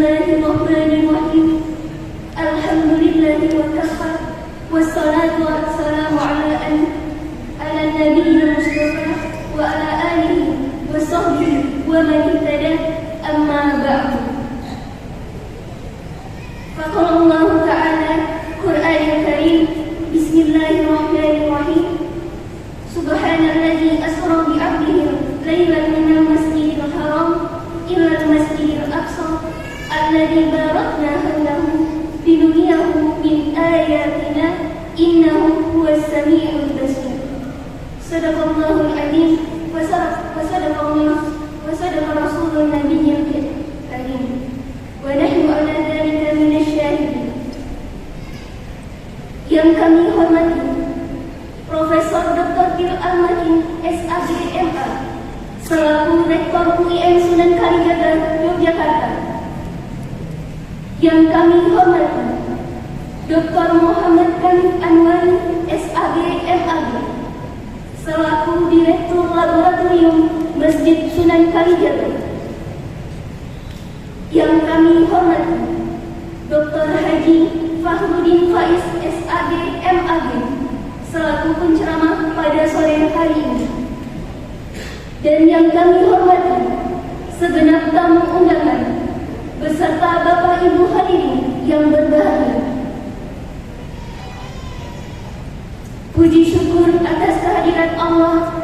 Bismillahirrahmanirrahim. Alhamdulillahi wa kafa. Wassalatu wassalamu ala nabiyil mustafa wa ala alihi wa sahbihi wa man ihtada, amma ba'du. Faqala Allah Ta'ala Qur'anul Karim. Bismillahirrahmanirrahim. Subhanalladzi asra bi 'abdihi laylan minal masjidil haram ilal masjidil aqsa alladzi barakna hawlahu linuriyahu min ayatina innahu huwas sami'ul basir. Sadaqallahul 'azim wa sadaqa rasulun nabiyyil karim wa nahnu 'ala dzalika minasyahidin. Yang kami hormati Profesor Dr. Bil Al-Makin SAG MA selaku Rektor UIN Sunan Kalijaga Yogyakarta. Yang kami hormati Dr. Muhammad Kanif Anwari SAG MAG selaku Direktur Laboratorium Masjid Sunan Kalijaga. Yang kami hormati Dr. Haji Fahrudin Faiz SAG MAG selaku penceramah pada sore hari ini. Dan yang kami hormati segenap tamu undangan beserta Bapak Ibu hadirin yang berbahagia. Puji syukur atas kehadiran Allah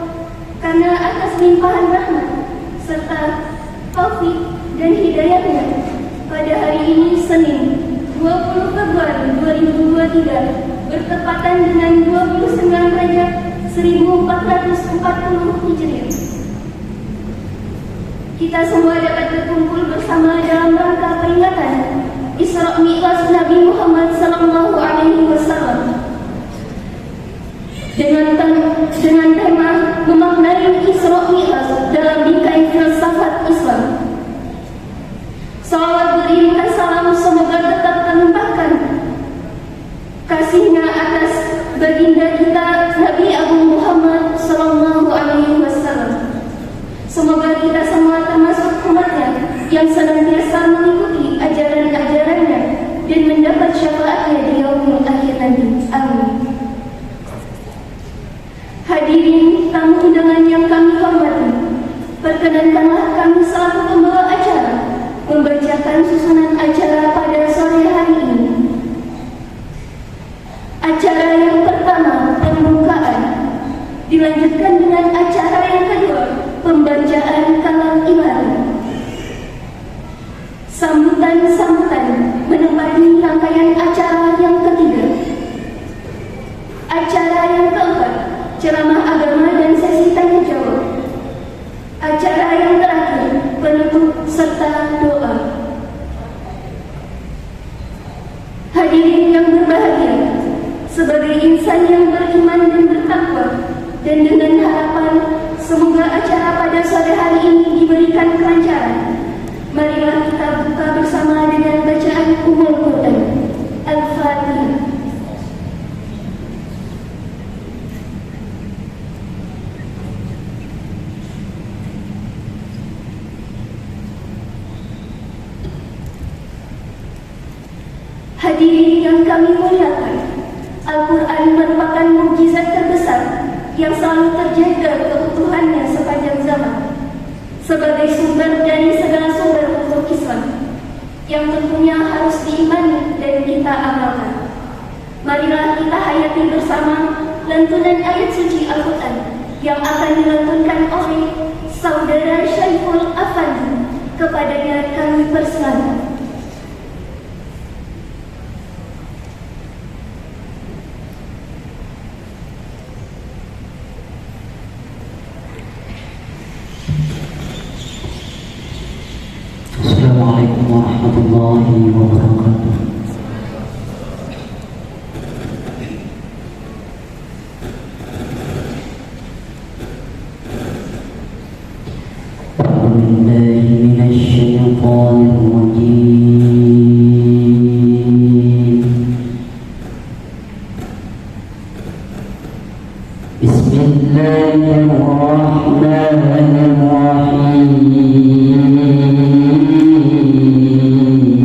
karena atas limpahan rahmat serta taufik dan hidayahnya pada hari ini Senin 20 Februari 2023 bertepatan dengan 29 Rajab 1440 Hijriah. Kita semua dapat berkumpul bersama dalam rangka peringatan Isra Mi'raj Nabi Muhammad sallallahu alaihi wasallam dengan tema memaknai Isra Mi'raj dalam bingkai filsafat Islam. Salawat beriringan salam semoga tetap terlimpahkan kasihnya atas baginda kita Nabi Agung Muhammad sallallahu alaihi wasallam. Semoga kita semua termasuk umatnya yang senantiasa mengikuti ajaran-ajarannya dan mendapat syafaatnya di yaumul akhir nanti. Amin. Hadirin tamu undangan yang kami hormati, perkenankanlah kami selaku pembawa acara membacakan susunan acara pada sore hari ini. Acara yang pertama, pembukaan, dilanjutkan dengan acara yang kedua, pembacaan kalam ilahi. Sambutan-sambutan menempati rangkaian acara yang ketiga. Acara yang keempat, ceramah agama dan sesi tanya jawab. Acara yang terakhir, penutup serta doa. Hadirin yang berbahagia, sebagai insan yang beriman dan bertakwa, dan dengan harapan semoga acara pada sore hari ini diberikan kelancaran, marilah kita buka bersama dengan bacaan Ummul Quran Al-Fatihah. Hadirin yang kami muliakan, Al-Quran merupakan mukjizat terbesar yang selalu terjaga keutuhannya sepanjang zaman sebagai sumber dari segala sumber untuk Islam yang tentunya harus diimani dan kita amalkan. Marilah kita hayati bersama lantunan ayat suci Al-Quran yang akan dilantunkan oleh Saudara Syaiful Afandi. Kepadanya kami persilakan. Assalamualaikum warahmatullahi wabarakatuh. Bismillahirrahmanirrahim.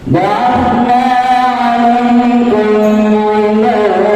بعثنا عليكم عبادا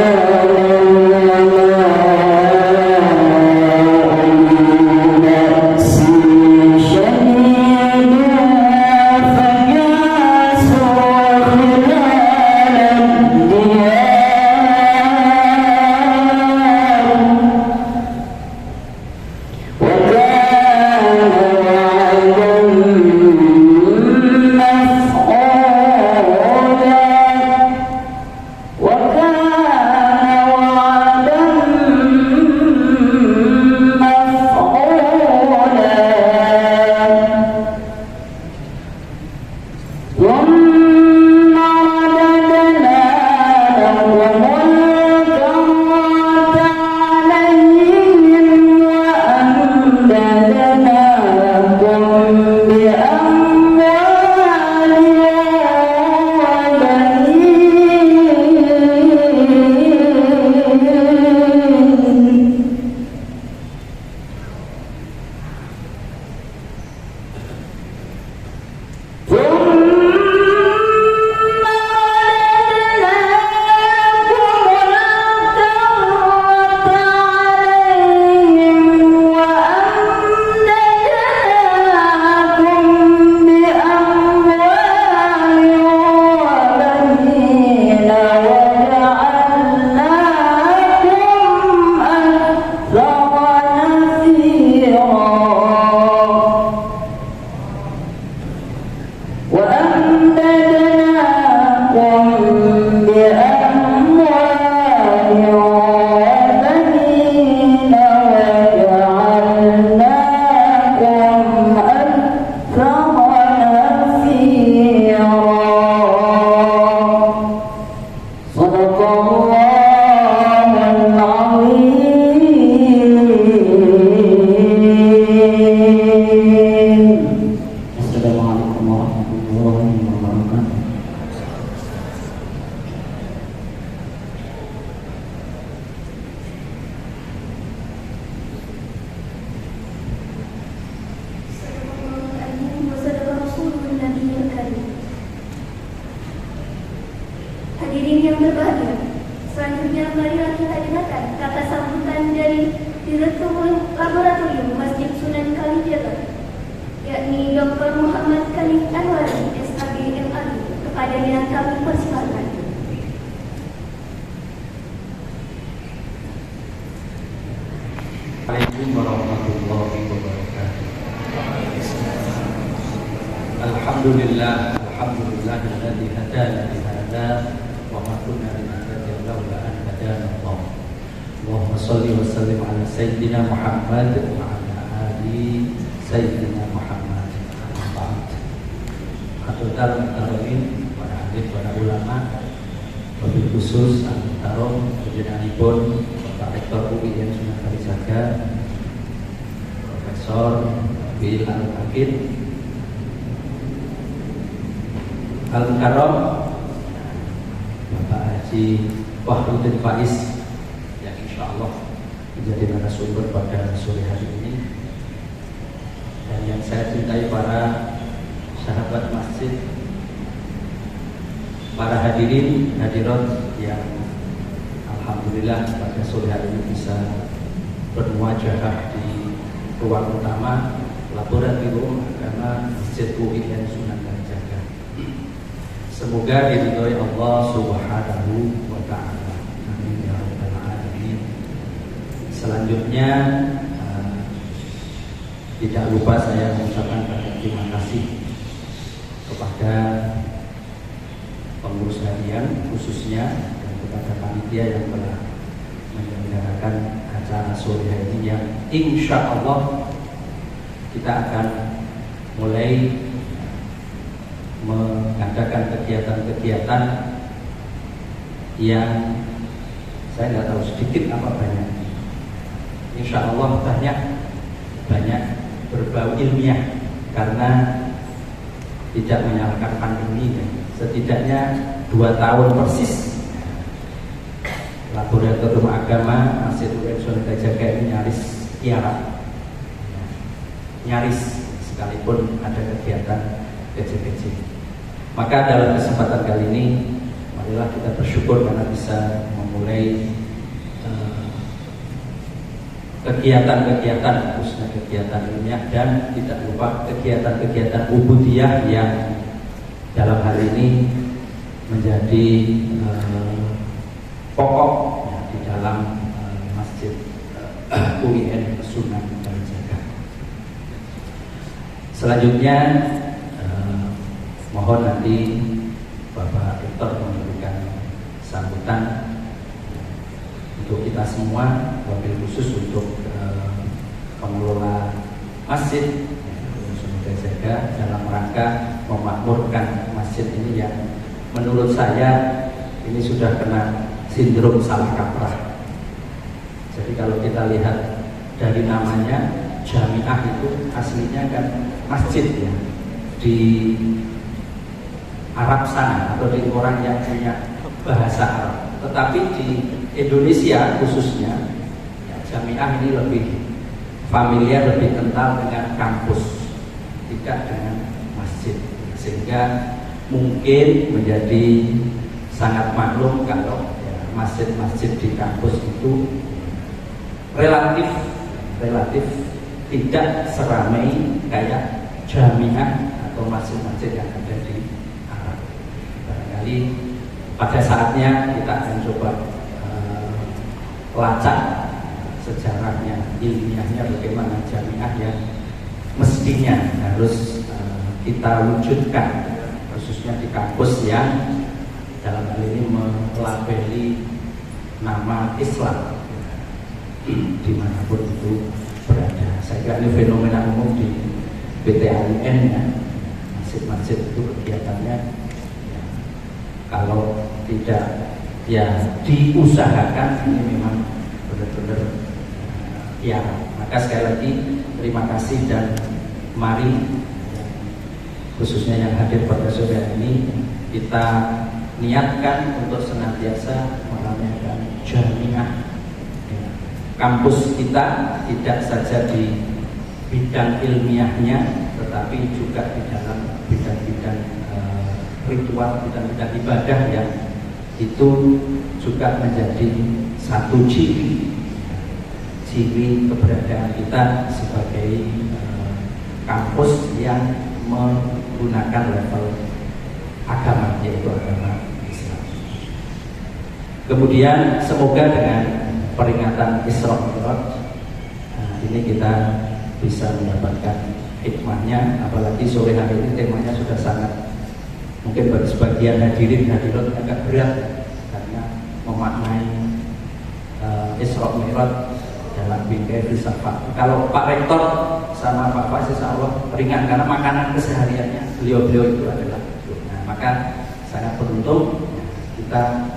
Assalamualaikum warahmatullahi wabarakatuh. Hadirin yang berbahagia, selanjutnya marilah kita dengarkan kata sambutan dari Direktur Laboratorium Masjid Sunan Kalijaga, yakni Dr. Muhammad Khalid Anwari, SAG MAG, kepadanya kami persilakan. Assalamualaikum warahmatullahi wabarakatuh. Alhamdulillah, alhamdulillahilladzi hadana li hadza wa ma kunna linahtadiya laula an hadana Allah. Allahumma shalli wa sallim ala sayyidina Muhammad wa ala ali sayyidina Muhammad. Haturul karim para alim, para ulama, wabil khusus antara panjenenganipun Pak Rektor UIN Sunan Kalijaga, Profesor Bil Al-Akid Al-Mukarram, Bapak Haji Wahruddin Faiz yang insya Allah menjadi narasumber pada sore hari ini, dan yang saya cintai para sahabat masjid, para hadirin hadirat yang alhamdulillah pada sore hari ini bisa bermuajahah di ruang utama Laboratorium Agama Masjid UIN Sunan Kalijaga. Semoga diridhoi Allah Subhanahu wa taala. Amin ya rabbal alamin. Selanjutnya tidak lupa saya mengucapkan banyak terima kasih kepada pengurus harian khususnya dan kepada panitia yang telah menyelenggarakan acara sore hari ini, yang insya Allah kita akan mulai mengadakan kegiatan-kegiatan yang saya nggak tahu sedikit apa banyak. Insya Allah banyak berbau ilmiah, karena tidak menyalahkan pandemi ya. Setidaknya 2 tahun persis Laboratorium Agama Masjid UIN Sunan Kalijaga ini nyaris tiarap, nyaris sekalipun ada kegiatan kecil-kecil. Maka dalam kesempatan kali ini marilah kita bersyukur karena bisa memulai kegiatan-kegiatan, khususnya kegiatan ilmiah, dan tidak lupa kegiatan-kegiatan ubudiyah yang dalam hal ini menjadi pokok ya, di dalam Masjid UIN Sunan Kalijaga. Selanjutnya mohon nanti Bapak Rektor memberikan sambutan untuk kita semua, wabil khusus untuk pengelola masjid Sunan Kalijaga dalam rangka memakmurkan masjid ini yang menurut saya ini sudah kena sindrom salah kaprah. Jadi kalau kita lihat dari namanya, Jamiah itu aslinya kan masjid ya, di Arab sana atau di orang yang punya bahasa Arab. Tetapi di Indonesia khususnya ya, Jamiah ini lebih familiar, lebih kental dengan kampus, tidak dengan masjid, sehingga mungkin menjadi sangat maklum kalau ya, masjid-masjid di kampus itu relatif tidak seramai kayak Jamiah atau masjid-masjid yang ada di Arab. Barangkali pada saatnya kita akan coba lacak sejarahnya, ilmiahnya, bagaimana Jamiah yang mestinya harus kita wujudkan, khususnya di kampus yang dalam hal ini melabeli nama Islam dimanapun itu berada. Saya kira ini fenomena umum di PTAIN ya. Masjid-masjid itu kegiatannya ya, kalau tidak ya diusahakan ini memang benar-benar ya. Maka sekali lagi terima kasih dan mari khususnya yang hadir pada sore ini kita niatkan untuk senantiasa meramaikan jamiah kampus kita, tidak saja di bidang ilmiahnya tetapi juga di dalam bidang-bidang ritual, bidang-bidang ibadah yang itu juga menjadi satu ciri keberadaan kita sebagai kampus yang menggunakan level agama, yaitu agama Islam. Kemudian semoga dengan peringatan Isra Mi'raj ini kita bisa mendapatkan hikmahnya, apalagi sore hari ini temanya sudah sangat mungkin bagi sebagian hadirin hadirat agak berat karena memaknai Isra Mi'raj dalam bingkai filsafat. Kalau Pak Rektor sama Pak Faiz insya Allah ringan karena makanan kesehariannya beliau-beliau itu adalah itu. Nah, maka sangat beruntung kita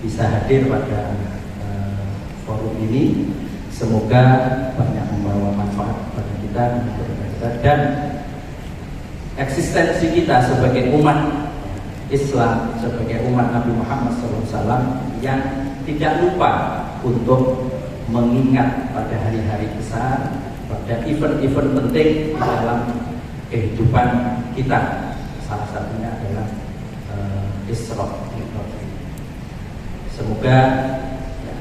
bisa hadir pada forum ini. Semoga banyak membawa manfaat pada kita dan eksistensi kita sebagai umat Islam, sebagai umat Nabi Muhammad SAW yang tidak lupa untuk mengingat pada hari-hari besar, pada event-event penting di dalam kehidupan kita. Salah satunya adalah Isra Mi'raj. Semoga ya,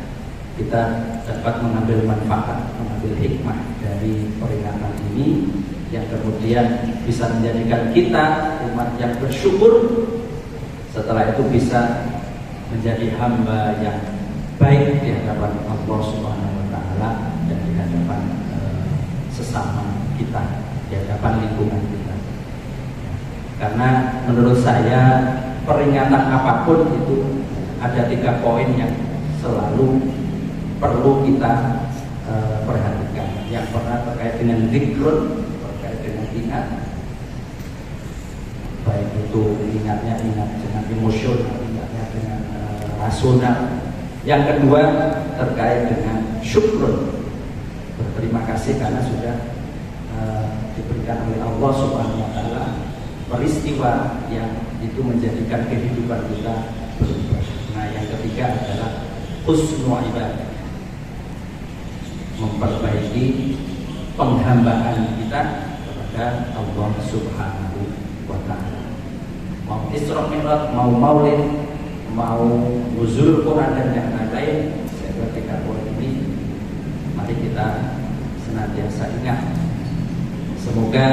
kita dapat mengambil manfaat, mengambil hikmah dari peringatan ini yang kemudian bisa menjadikan kita umat yang bersyukur, setelah itu bisa menjadi hamba yang baik di hadapan Allah Subhanahu wa Ta'ala dan di hadapan sesama kita, di hadapan lingkungan kita. Karena menurut saya peringatan apapun itu ada 3 poin yang selalu perlu kita perhatikan. Yang pertama terkait dengan zikrun, terkait dengan ingat, baik itu ingat dengan emosional, ingatnya dengan rasional. Yang kedua terkait dengan syukur, berterima kasih karena sudah diberikan oleh Allah Subhanahu wa Ta'ala peristiwa yang itu menjadikan kehidupan kita berubah. Nah, yang ketiga adalah husnul ibadah, memperbaiki penghambaan kita kepada Allah Subhanahu wa Ta'ala. Mau Isra Mi'raj, mau Maulid, mau nuzul Quran dan yang lain, saya kira poin ini mari kita senantiasa ingat. Semoga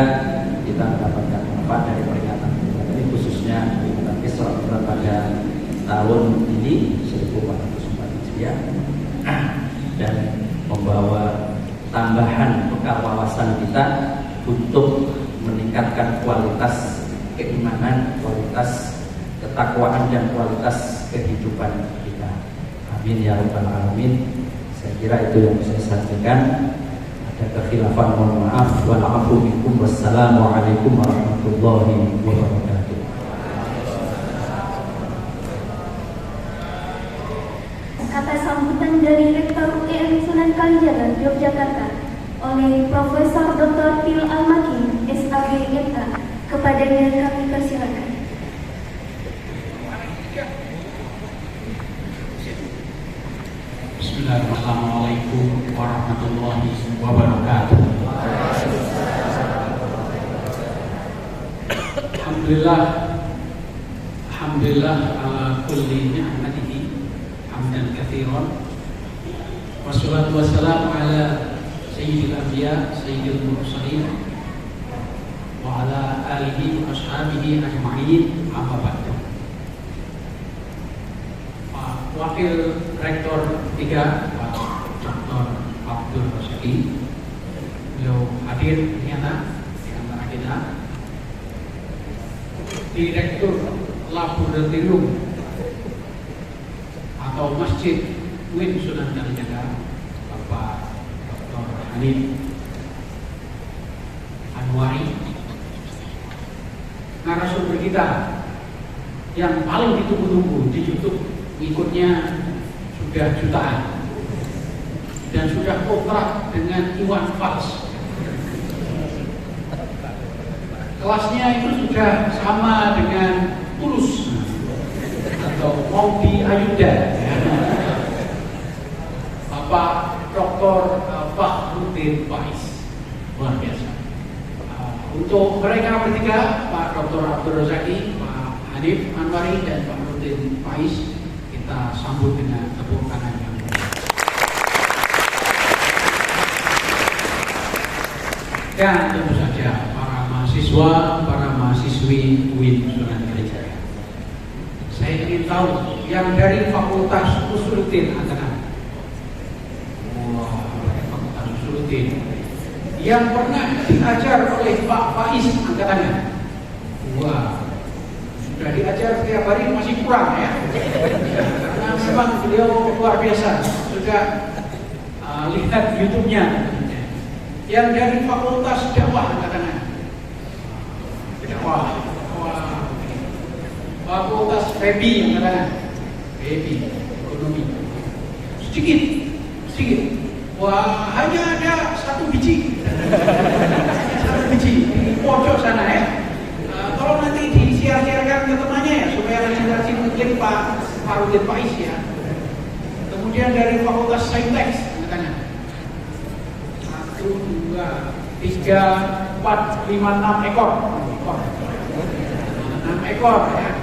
kita mendapatkan manfaat dari peringatan ini, khususnya peringatan Isra Mi'raj pada tahun ini 1444 Hijriah dan membawa tambahan bekal wawasan kita untuk meningkatkan kualitas keimanan, kualitas ketakwaan dan kualitas kehidupan kita. Amin ya rabbal alamin. Saya kira itu yang bisa saya sampaikan. Ada kekhilafan mohon maaf. Wa'afu minkum. Wassalamualaikum warahmatullahi wabarakatuh. Kata sambutan dari Rektor UIN Sunan Kalijaga, Yogyakarta oleh Profesor Dr. Til Al-Makin, SAG MA. Kepadanya kami persilakan. Assalamualaikum warahmatullahi wabarakatuh. Alhamdulillah ala kulli ni'matihi hamdan katsiran. Wassalatu wassalamu ala sayyidil anbiya sayyidil mursalin wa ala alihi wa ashabihi ajma'in, amma ba'du. Wakil Rektor 3 Pak Dr. Abdul Rasyidi, beliau hadir ternyata di antara kita. Direktur Laboratorium atau Masjid UIN Sunan Kalijaga, Bapak Dr. Hanif Anwari. Narasumber kita yang paling ditunggu-tunggu di YouTube pengikutnya sudah jutaan dan sudah kontrak dengan Iwan Fals. Kelasnya itu sudah sama dengan Tulus atau Maudy Ayunda, Bapak Dr. Fakhrudin Faiz, luar biasa. Untuk mereka bertiga, Pak Dr. Abdul Razaki, Pak Hanif Anwari, dan Pak Fakhrudin Faiz, kita sambut dengan tepuk tangan yang meriah. Dan tentu saja para mahasiswa, para mahasiswi UIN Sunan Kalijaga. Saya ingin tahu yang dari Fakultas Usuluddin angkatan. Wah, Fakultas Usuluddin yang pernah diajar oleh Pak Faiz angkatannya. Wah, sudah diajar setiap hari masih kurang ya. Karena memang beliau luar biasa. Sudah lihat YouTube-nya. Yang dari Fakultas Dakwah angkatannya. Dakwah. Fakultas FEBI angkatannya. FEBI, ekonomi. Sedikit. Wah, hanya ada satu biji. Satu biji di pojok sana ya. Kalau nanti disiar-siarkan ke temannya ya, supaya rajin-rajin mungkin Pak Fakhrudin Faiz ya. Kemudian dari Fakultas Saintek katanya 1, 2, 3, 4, 5, 6 ekor. 6 ekor ya.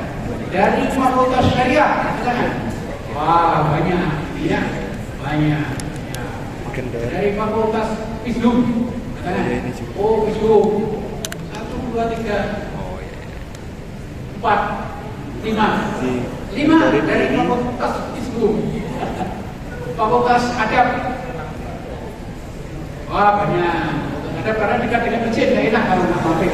Dari Fakultas Syariah katanya. Wah, banyak ya. Banyak. Dari Fakultas Visdum katanya. Oh, Visdum 1, 2, 3, 4, 5 dari Fakultas Visdum. Fakultas Adab. Wah, banyak. Adab karena dekat dengan masjid, nggak enak kalau nggak mampir.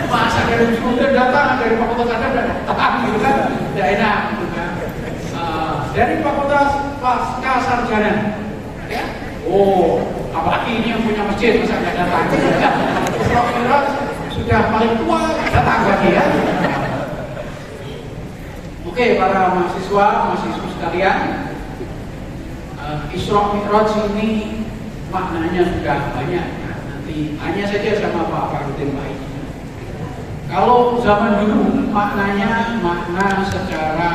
Masa dari Visdum datang dari Fakultas Adab datang gitu kan, nggak enak gitu kan. Dari Fakultas Pasca Sarjana, ya? Oh, apalagi ini yang punya masjid masa nggak datang? Kira sudah paling tua datang lagi ya. Oke, para mahasiswa sekalian, Isra Mi'raj ini maknanya sudah banyak. Ya. Nanti tanya saja sama Pak Fakhrudin Faiz. Kalau zaman dulu maknanya makna secara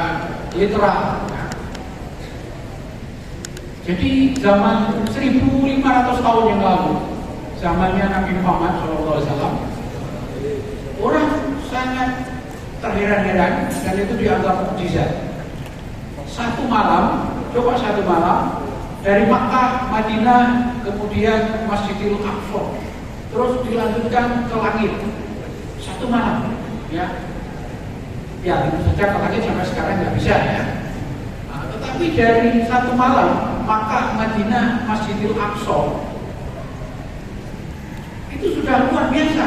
literal. Jadi zaman 1500 tahun yang lalu, zamannya Nabi Muhammad SAW, orang sangat terheran-heran dan itu dianggap mukjizat. Satu malam dari Makkah, Madinah, kemudian Masjidil Aqsa, terus dilanjutkan ke langit. Satu malam, ya. Ya, tentu saja ke langit sampai sekarang nggak bisa ya. Tetapi dari satu malam Makkah, Madinah, Masjidil Aqsa itu sudah luar biasa.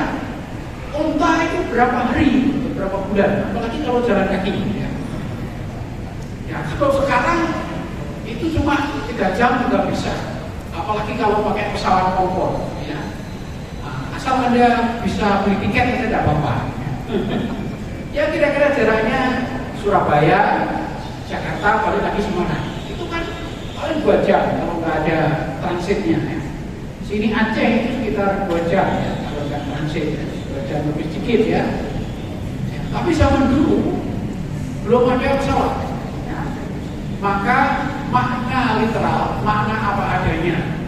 Unta itu berapa hari, berapa bulan, apalagi kalau jalan kaki. Ya, kalau sekarang itu cuma 3 jam juga bisa, apalagi kalau pakai pesawat kompor. Ya. Asal Anda bisa beli tiket itu tidak apa-apa. Ya kira-kira jaraknya Surabaya, Jakarta, paling lagi Semarang. Itu kan paling 2 jam kalau nggak ada transitnya. Ya. Sini Aceh itu sekitar 2 jam ya, kalau nggak transit ya. 2 jam lebih sedikit ya. Tapi zaman dulu belum ada pesawat. Ya. Maka makna literal, makna apa adanya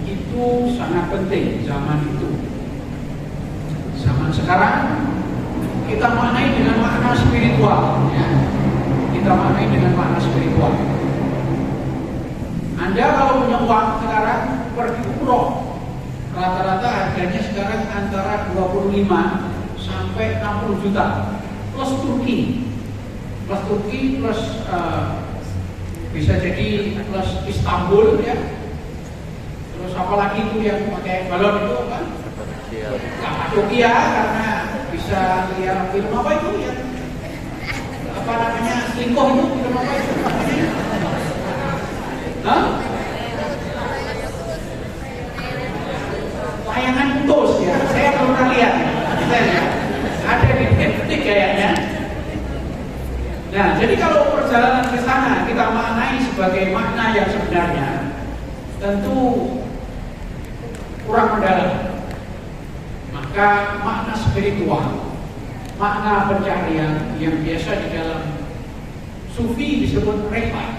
itu sangat penting zaman itu. Zaman sekarang kita maknai dengan makna spiritual. Ya. Kita maknai dengan makna spiritual. Anda kalau punya uang sekarang pergi umroh, rata-rata harganya sekarang antara 25 sampai 60 juta plus Turki, plus bisa jadi plus Istanbul ya. Terus apalagi itu yang pakai balon itu kan? Kapadokia, karena bisa lihat film apa itu ya? Apa namanya, selingkuh itu, film apa itu? Hah? Layangan putus ya, saya belum pernah lihat. Ada di Netflix kayaknya. Nah, jadi kalau sebagai makna yang sebenarnya tentu kurang mendalam. Maka makna spiritual, makna pencarian yang biasa di dalam sufi disebut rehla.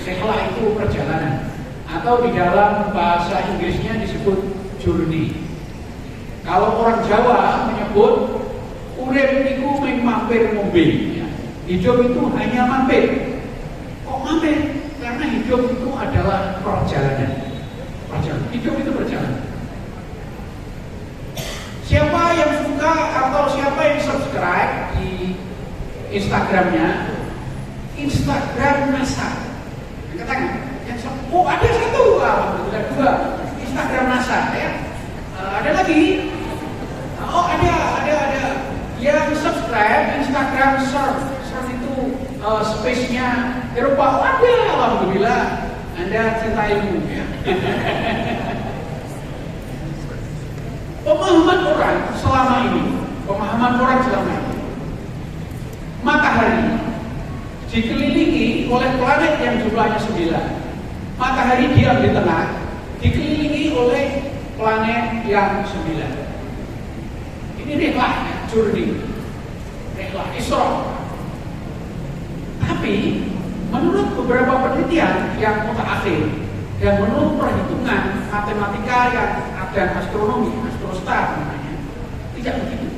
Rehla itu perjalanan, atau di dalam bahasa Inggrisnya disebut journey. Kalau orang Jawa menyebut urip iku mung mampir ngombe. Hidup itu hanya mampir. Kok mampir? Karena hidup itu adalah perjalanan. Hidup itu perjalanan. Siapa yang suka atau siapa yang subscribe di Instagramnya, Instagram NASA, katakan, oh ada satu, ada dua, Instagram NASA ya. Ada lagi, oh ada yang subscribe Instagram surf itu space-nya Eropa. Oh, ada, alhamdulillah, Anda cinta ilmu ya. Pemahaman orang selama ini, matahari dikelilingi oleh planet yang jumlahnya 9. Matahari diam di tengah, dikelilingi oleh planet yang 9. Ini rehlah, journey, rehlah Isra. Tapi menurut beberapa penelitian yang mutakhir dan menurut perhitungan matematika dan astronomi, astrostar namanya, tidak begitu.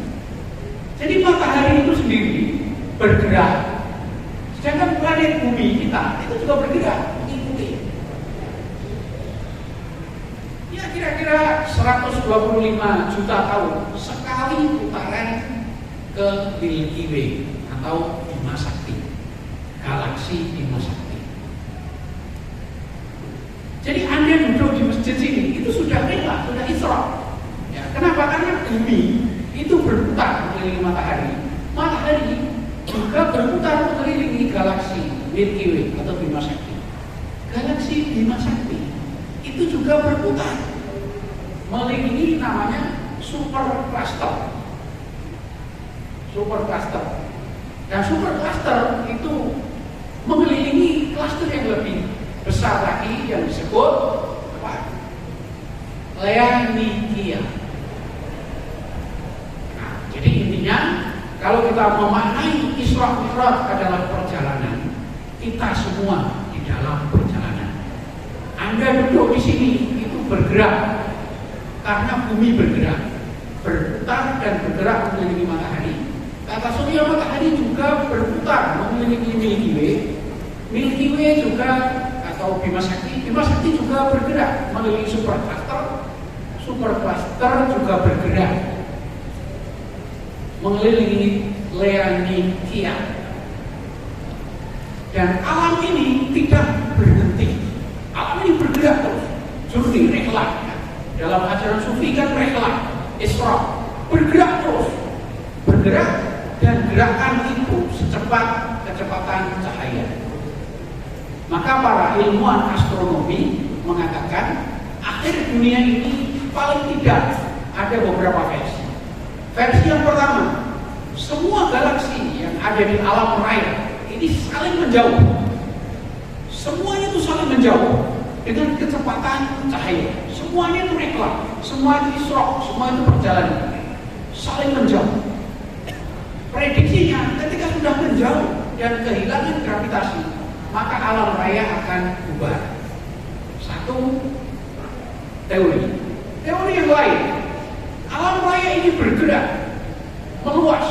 Jadi matahari itu sendiri bergerak, sedangkan planet bumi kita itu juga bergerak, mengikuti. Ya kira-kira 125 juta tahun sekali putaran ke Milky Way atau Bima Sakti, galaksi Bima Sakti. Jadi Anda duduk di masjid sini, itu sudah rehlah, sudah Isra. Ya, kenapa? Karena bumi itu berputar mengelilingi matahari. Matahari juga berputar mengelilingi galaksi Milky Way atau Bima Sakti. Galaksi Bima Sakti itu juga berputar mengelilingi namanya super cluster. Dan super cluster itu mengelilingi cluster yang lebih besar lagi yang disebut apa? Leanikia. Nah, jadi intinya kalau kita memaknai Isra Mi'raj adalah perjalanan, kita semua di dalam perjalanan. Anda duduk di sini itu bergerak karena bumi berputar dan bergerak mengelilingi matahari. Kata surya matahari juga berputar mengelilingi Milky Way. Milky Way juga atau Bima Sakti juga bergerak mengelilingi super cluster juga bergerak mengelilingi Leanikia. Dan alam ini tidak berhenti, alam ini bergerak terus, journey, rehlah. Dalam ajaran sufi kan rehlah, Isra, bergerak terus, dan gerakan itu secepat kecepatan cahaya. Maka para ilmuwan astronomi mengatakan akhir dunia ini paling tidak ada beberapa versi. Versi yang pertama, semua galaksi yang ada di alam raya ini saling menjauh. Semuanya itu saling menjauh dengan kecepatan cahaya. Semuanya itu rehlah, semua itu Isra, semua itu perjalanan, saling menjauh. Prediksinya ketika sudah menjauh dan kehilangan gravitasi, maka alam raya akan bubar. Satu teori. Teori yang lain, alam raya ini bergerak, meluas,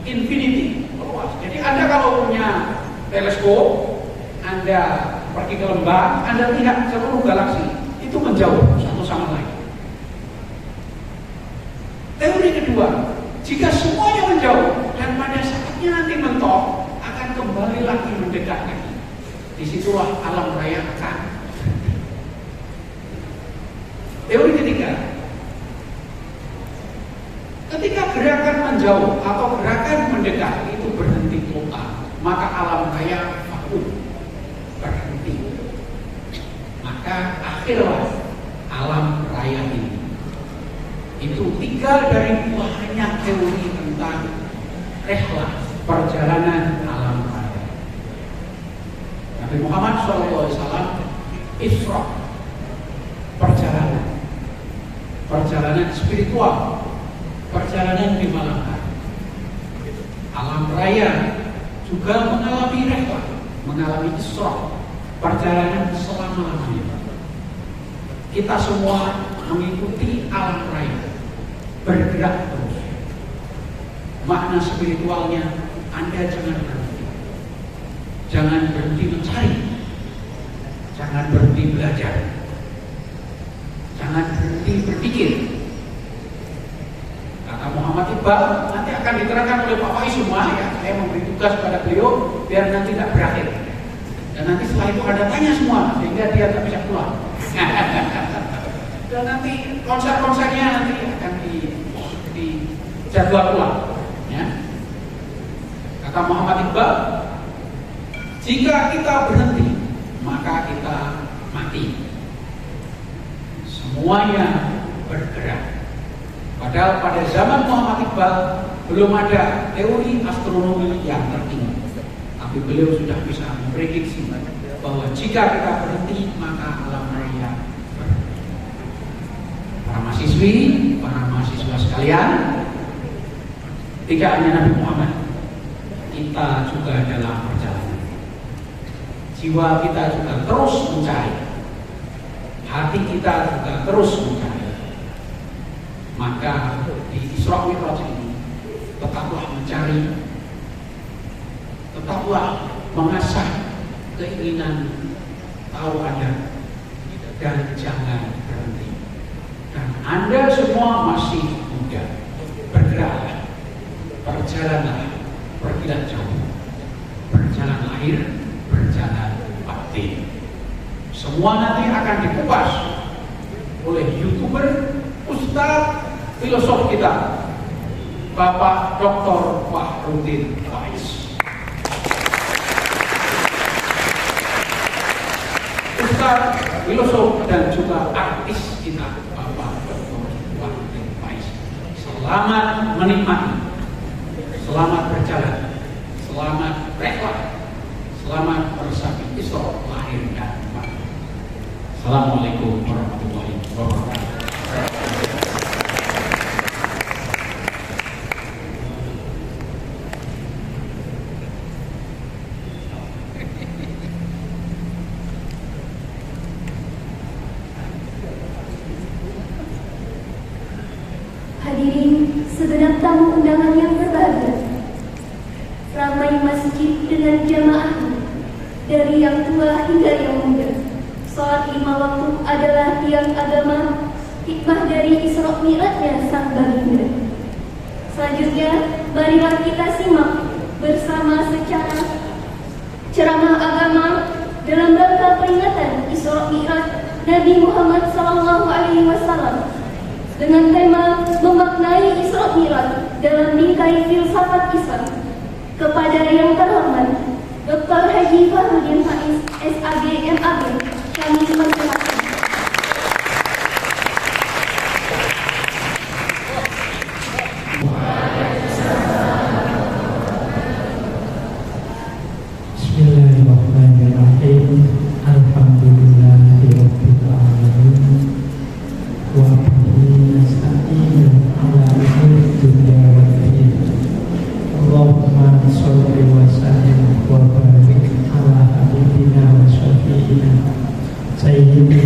infinity, meluas. Jadi Anda kalau punya teleskop, Anda pergi ke lembah, Anda lihat seluruh galaksi itu menjauh satu sama lain. Teori kedua, jika semuanya menjauh dan pada saatnya nanti mentok, akan kembali lagi mendekat lagi. Disitulah alam raya akan. Teori ketiga, ketika gerakan menjauh atau gerakan mendekat itu berhenti total, maka alam raya vakum, berhenti. Maka akhirlah alam raya ini. Itu tiga dari banyak teori tentang rehlah, perjalanan alam raya. Nah, Nabi Muhammad SAW Isra, perjalanan spiritual, perjalanan di malam hari. Alam raya juga mengalami rehlah, mengalami Isra, perjalanan selama-lamanya. Kita semua mengikuti alam raya, bergerak terus. Makna spiritualnya, Anda jangan berhenti. Jangan berhenti mencari. Jangan berhenti belajar. Jangan berhenti berpikir. Kata Muhammad Iqbal, nanti akan diterangkan oleh Pak Faiz semua ya. Saya memberi tugas pada beliau biar nanti tidak berakhir. Dan nanti setelah itu ada tanya semua sehingga dia tak bisa pulang. Dan nanti konser-konsernya nanti akan dijadwal ulang. Ya. Kata Muhammad Iqbal, jika kita berhenti, maka kita mati. Semuanya bergerak. Padahal pada zaman Muhammad Iqbal belum ada teori astronomi yang tertinggi. Tapi beliau sudah bisa memprediksi bahwa jika kita berhenti, maka alam raya berhenti. Para mahasiswi, para mahasiswa sekalian, tidak hanya Nabi Muhammad, kita juga dalam perjalanan. Jiwa kita juga terus mencari, hati kita juga terus mencari. Maka di Isra Mi'raj ini tetaplah mencari, tetaplah mengasah keinginan tahu Anda, dan jangan berhenti. Dan Anda semua masih muda, bergeraklah, berjalanlah, pergilah jauh, berjalan lahir, berjalan batin. Semua nanti akan dikupas oleh YouTuber, Ustadz, filosof kita, Bapak Dr. Fahrudin Faiz. Ustadz, filosof dan juga artis kita, Bapak Dr. Fahrudin Faiz. Selamat menikmati, selamat berjalan, selamat rehlah, selamat meresapi Isra lahir dan batin. Assalamualaikum warahmatullahi wabarakatuh. Hadirin segenap tamu undangan yang berbahagia, ramai masjid dengan jamaahnya, dari yang tua hingga yang muda. Salat 5 waktu adalah tiang agama, hikmah dari Isra Mi'rajnya sang baginda. Selanjutnya, marilah kita simak bersama secara ceramah agama dalam rangka peringatan Isra Mi'raj Nabi Muhammad SAW dengan tema memaknai Isra Mi'raj dalam bingkai filsafat Islam. Kepada yang terhormat Dr. Haji Fahrudin Faiz, SAG, MAG, kami persilakan. Bismillahirrahmanirrahim. Alhamdulillahirabbil alamin. Wa bihi nasta'in ala umuri dunya waddin. Allahumma sholli wa sallim wa barik ala habibina wa syafi'ina sayyidina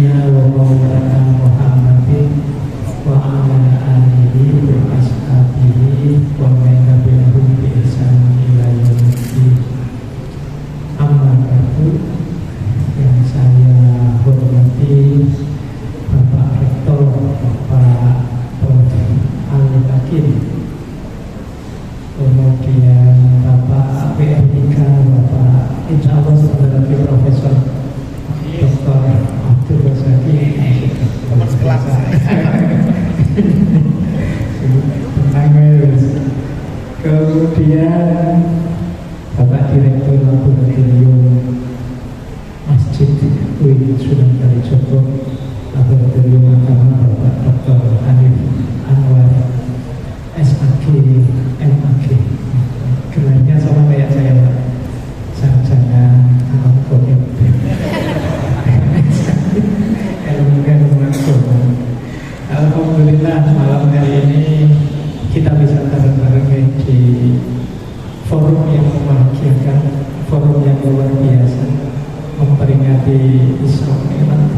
hari Isra Mi'raj.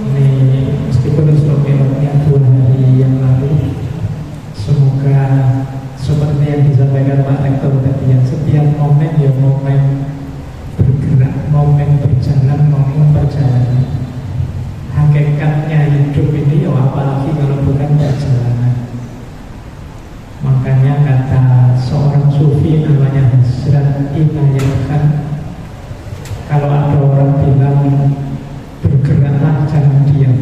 Ini meskipun Isra Mi'rajnya 2 hari yang lalu, semoga seperti yang disampaikan Pak Rektor tadi, yang setiap momen ya momen bergerak, momen berjalan, momen perjalanan. Hakikatnya hidup ini ya apalagi kalau bukan perjalanan. Makanya kata seorang sufi namanya Hazrat Inayat Khan, kalau ada orang bilang bergeraklah jangan diam,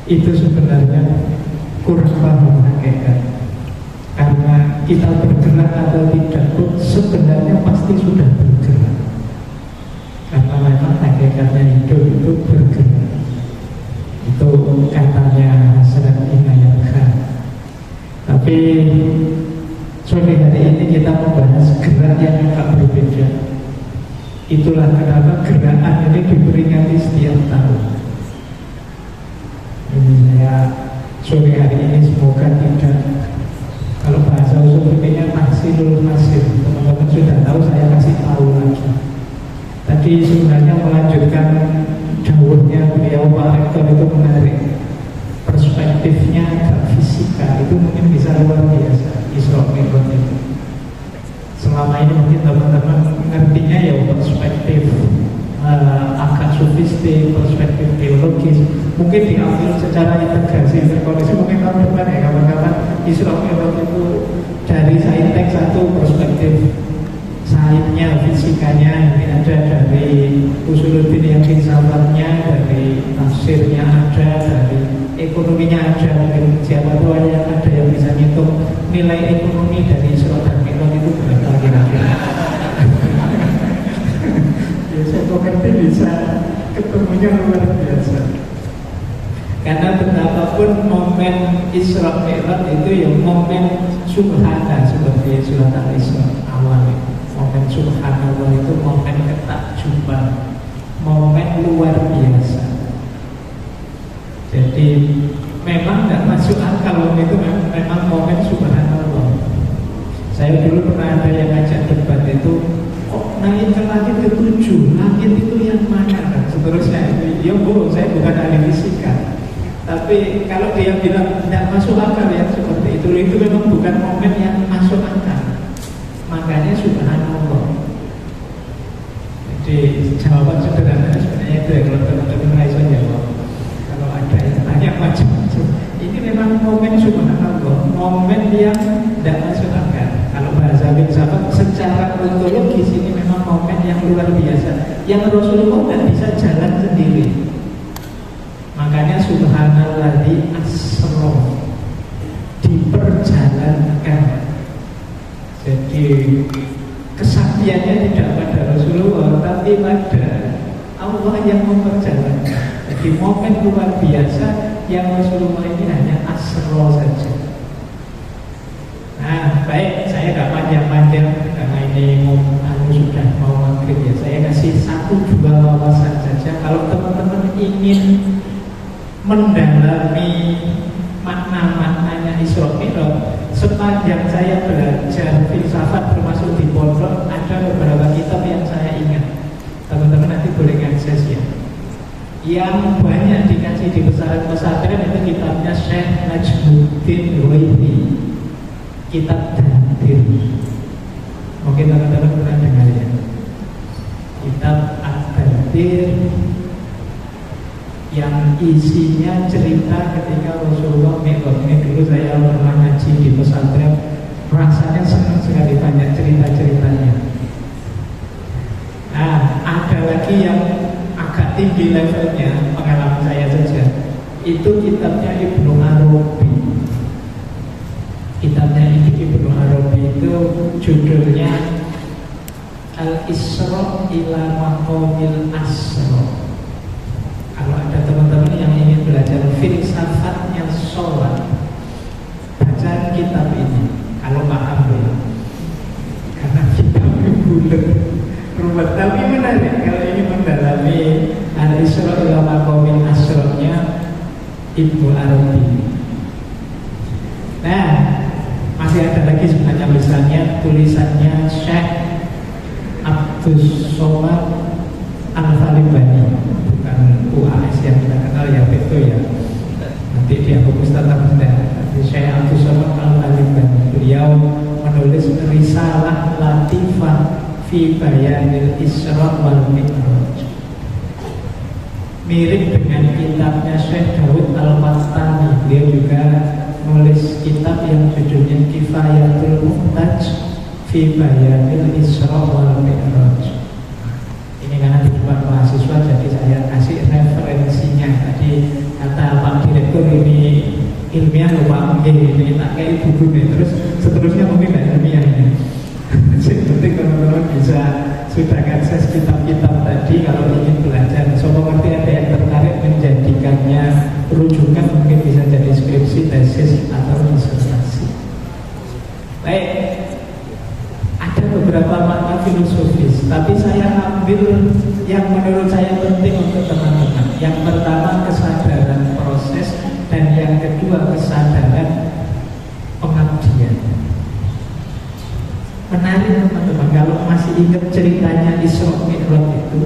itu sebenarnya kurang paham hakikat. Karena kita bergerak atau tidak pun sebenarnya pasti sudah bergerak. Karena memang hakikatnya hidup itu bergerak. Itu katanya Hazrat Inayat Khan. Tapi sore hari ini kita membahas gerak yang agak berbeda. Itulah kenapa gerakan ini diperingati setiap tahun. Ini saya sore hari ini semoga tidak, kalau bahasa usul fikihnya tahsilul nasib, teman-teman sudah tahu, saya kasih tahu lagi. Tadi sebenarnya melanjutkan dawuhnya beliau Pak Rektor itu menarik. Perspektifnya agak fisika, itu mungkin bisa luar biasa. Isra Mi'raj itu selama ini mungkin teman-teman ngertinya ya perspektif agak sofistik, perspektif teologis, mungkin diambil secara integrasi interkoneksi. Mungkin tahun depan ya kawan-kawan Isra Mi'raj itu dari saintek satu perspektif sainsnya, fisikanya, ini ada dari usuluddin yang filsafatnya, dari tafsirnya ada, dari ekonominya ada. Mungkin siapa tahu ada yang bisa ngitung nilai ekonomi dari Isra dan Mi'raj itu berapa kira-kira. Ya saya mengerti bisa ketemunya luar biasa. Karena betapapun momen Isra Mi'raj itu ya momen subhana, seperti surat Al-Isra awal itu. Momen subhanallah itu momen ketakjuban, momen luar biasa. Jadi memang tidak masuk akal itu memang momen subhanallah. Saya dulu pernah ada yang ngajak debat itu, kok naik ke langit ke-7, langit itu yang mana? Dan seterusnya itu, ya bu, saya bukan ahli fisika. Tapi kalau dia bilang tidak masuk akal yang seperti itu memang bukan momen yang masuk akal. Makanya subhanallah. Jadi jawaban sederhana sebenarnya itu ya, kalau teman-teman bisa jawab. Kalau ada yang tanya macam-macam, ini memang momen subhanallah, momen yang tidak masuk akal. Kalau bahasa filsafat secara ontologis ini memang momen yang luar biasa, yang Rasulullah tidak bisa jalan sendiri. Makanya subhanalladzi asra, diperjalankan. Jadi kesaktiannya tidak pada Rasulullah, tapi pada Allah yang memperjalankan. Jadi momen luar biasa yang Rasulullah ini hanya asra saja. Nah, baik, saya tidak panjang-panjang karena ini sudah mau maghrib ya. Saya kasih 1-2 wawasan saja. Kalau teman-teman ingin mendalami makna-maknanya Isra Mi'raj, sepanjang saya belajar filsafat termasuk di pondok, ada beberapa kitab yang saya ingat. Teman-teman nanti boleh akses ya. Yang banyak dikasih di pesantren itu kitabnya Syekh Najmuddin Ruwaidi, kitab Dadir. Mungkin teman-teman pernah dengar ya. Kitab Ad-Dadir yang isinya cerita ketika Rasulullah Mi'raj. Ini dulu saya pernah ngaji di pesantren, rasanya senang sekali banyak cerita-ceritanya. Nah, ada lagi yang agak tinggi levelnya, pengalaman saya saja. Itu kitabnya Ibnu Arabi. Kitabnya Ibnu Arabi itu judulnya Al-Isra ila Maqamil Asra. Kalau ada teman-teman yang ingin belajar filsafatnya sholat, baca kitab ini. Kalau paham ya, karena kitabnya bulat, ruwet, tapi menarik kalau ingin mendalami Al-Isra ila Maqamil Asra-nya Ibnu Arabi. Nah, masih ada lagi sebenarnya tulisannya Syekh Abdus Somad Al-Falibani, bukan UAS yang kita kenal ya, itu ya. Nanti dia fokus tetap Syekh Abdus Somad Al-Falibani. Beliau menulis Risalah Latifah fi Bayanil Isra wal Mi'raj. Mirip dengan kitabnya Syekh Daud Al-Wastani. Beliau juga menulis kitab yang judulnya Kifayatul Muhtaj fi Bayanil Isra wal Mi'raj. Ini karena di depan mahasiswa, jadi saya kasih referensinya. Tadi kata Pak Direktur ini ilmiah loh Pak, ini tak kayak buku nih. Terus seterusnya mungkin tidak ilmiah ini. Yang penting teman-teman bisa sudah akses kitab-kitab tadi kalau ingin belajar. Sobat ngerti ada yang tertarik menjadikannya rujukan, mungkin bisa jadi skripsi, tesis, atau disertasi. Baik, ada beberapa makna filosofis, tapi saya ambil yang menurut saya penting untuk teman-teman. Yang pertama kesadaran proses, dan yang kedua kesadaran pengabdian. Menarik teman-teman, kalau masih ingat ceritanya Isra Mi'raj itu,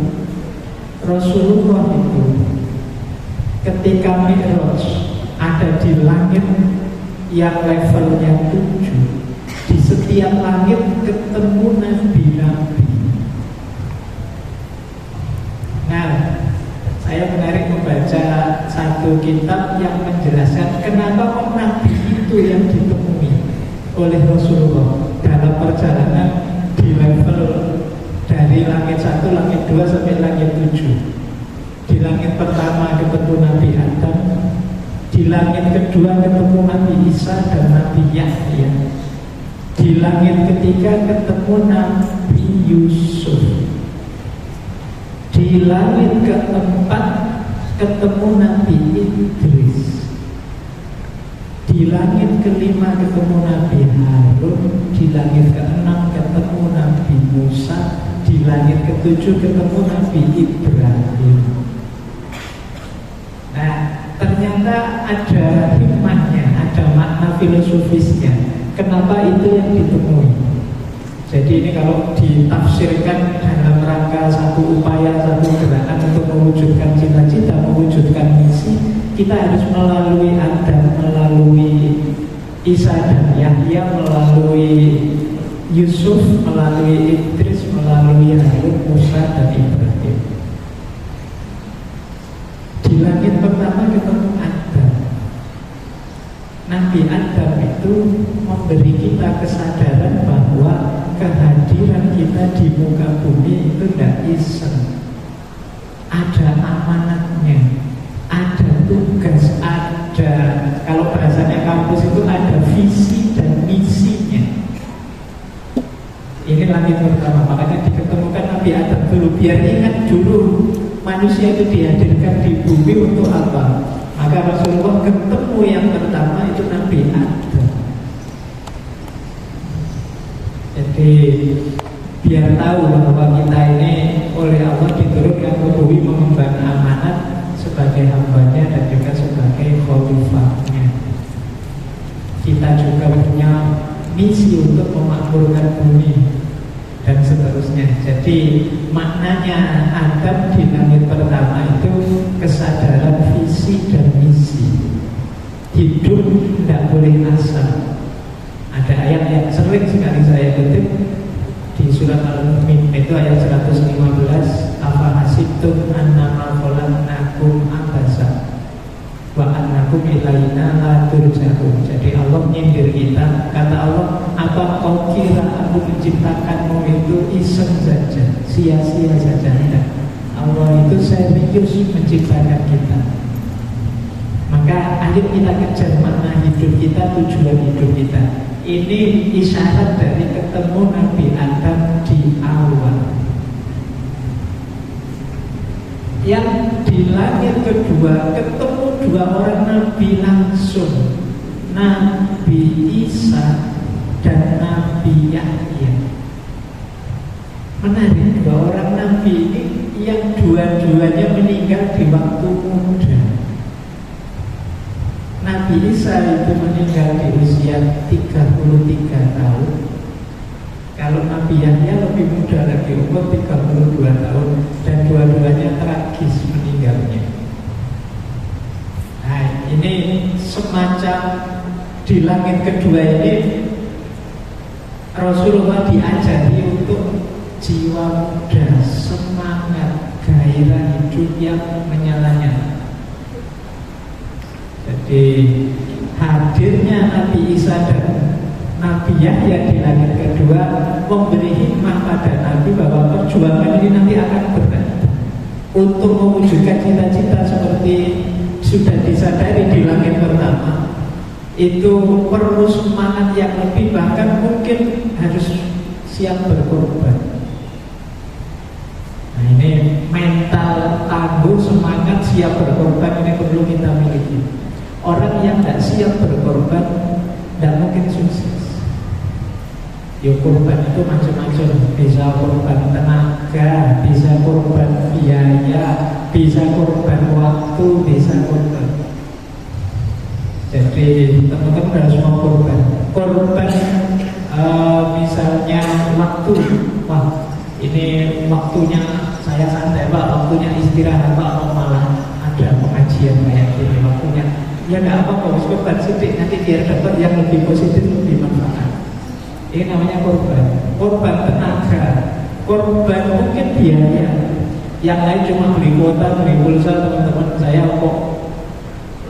Rasulullah itu ketika Mi'raj ada di langit yang levelnya 7, di setiap langit ketemu nabi-nabi. Nah, saya menarik membaca satu kitab yang menjelaskan kenapa nabi itu yang ditemui oleh Rasulullah dalam perjalanan di level dari langit 1, langit 2 sampai langit 7. Di langit pertama ketemu Nabi Adam, di langit kedua ketemu Nabi Isa dan Nabi Yahya, di langit ketiga ketemu Nabi Yusuf, di langit keempat ketemu Nabi Idris, di langit kelima ketemu Nabi Harun, di langit keenam ketemu Nabi Musa, di langit ketujuh ketemu Nabi Ibrahim. Nah, ternyata ada hikmahnya, ada makna filosofisnya. Kenapa itu yang ditemui? Jadi ini kalau ditafsirkan dalam rangka satu upaya, satu gerakan untuk mewujudkan cita-cita, mewujudkan misi, kita harus melalui Adam, melalui Isa dan Yahya, melalui Yusuf, melalui Idris, melalui Harun, Musa dan Ibrahim. Di langit pertama ketemu Adam. Nabi Adam itu memberi kita kesadaran bahwa kehadiran kita di muka bumi itu tidak iseng. Ada amanatnya, ada tugas, ada, kalau bahasanya kampus itu ada visi dan misinya. Ini langit pertama, makanya diketemukan Nabi Adam dulu, biar ingat dulu manusia itu dihadirkan di bumi untuk apa. Maka Rasulullah ketemu yang pertama itu Nabi Adam. Jadi biar tahu bahwa kita ini oleh Allah diturunkan ke bumi mengemban amanat sebagai hambanya dan juga sebagai khalifahnya. Kita juga punya misi untuk memakmurkan bumi dan seterusnya. Jadi maknanya Adam di langit pertama itu kesadaran visi dan misi. Hidup tidak boleh asal. Ada ayat yang sering sekali saya kutip di surat Al-Mu'min, itu ayat 115, afa hasibtum annama khalaqnakum abasa wa annakum ilaina la turja'un. Jadi Allah nyindir kita, kata Allah, apa kau kira aku menciptakanmu itu iseng saja, sia-sia saja? Tidak. Allah itu serius menciptakan kita. Maka ayo kita kejar makna hidup kita, tujuan hidup kita. Ini isyarat dari ketemu Nabi Adam di awal. Yang di langit kedua ketemu dua orang Nabi langsung, Nabi Isa dan Nabi Yahya. Menarik, dua orang Nabi ini yang dua-duanya meninggal di waktu muda. Nabi Isa itu meninggal di usia 33 tahun. Kalau Nabi Yahya lebih muda lagi, umur 32 tahun. Dan dua-duanya semacam di langit kedua ini Rasulullah diajari untuk jiwa muda, semangat, gairah hidup yang menyala-nyala. Jadi hadirnya Nabi Isa dan Nabi Yahya di langit kedua memberi hikmah pada Nabi bahwa perjuangan ini nanti akan berat untuk mewujudkan cita-cita seperti sudah disadari di langit pertama. Itu perlu semangat yang lebih, bahkan mungkin harus siap berkorban. Nah, ini mental tangguh, semangat, siap berkorban ini perlu kita miliki. Orang yang tidak siap berkorban tidak mungkin sukses. Ya korban itu macam-macam, bisa korban tenaga, bisa korban biaya, bisa korban waktu, bisa korban. Jadi teman-teman harus mau korban. Korban misalnya waktu, wah ini waktunya saya santai Pak, waktunya istirahat Pak, atau malah ada pengajian kayak gini waktunya. Ya nggak apa-apa, harus korban sedikit, nanti biar dapat yang lebih positif, lebih manfaat. Ini namanya korban. Korban tenaga, korban mungkin biaya. Yang lain cuma beli kuota, beli pulsa. Teman-teman saya kok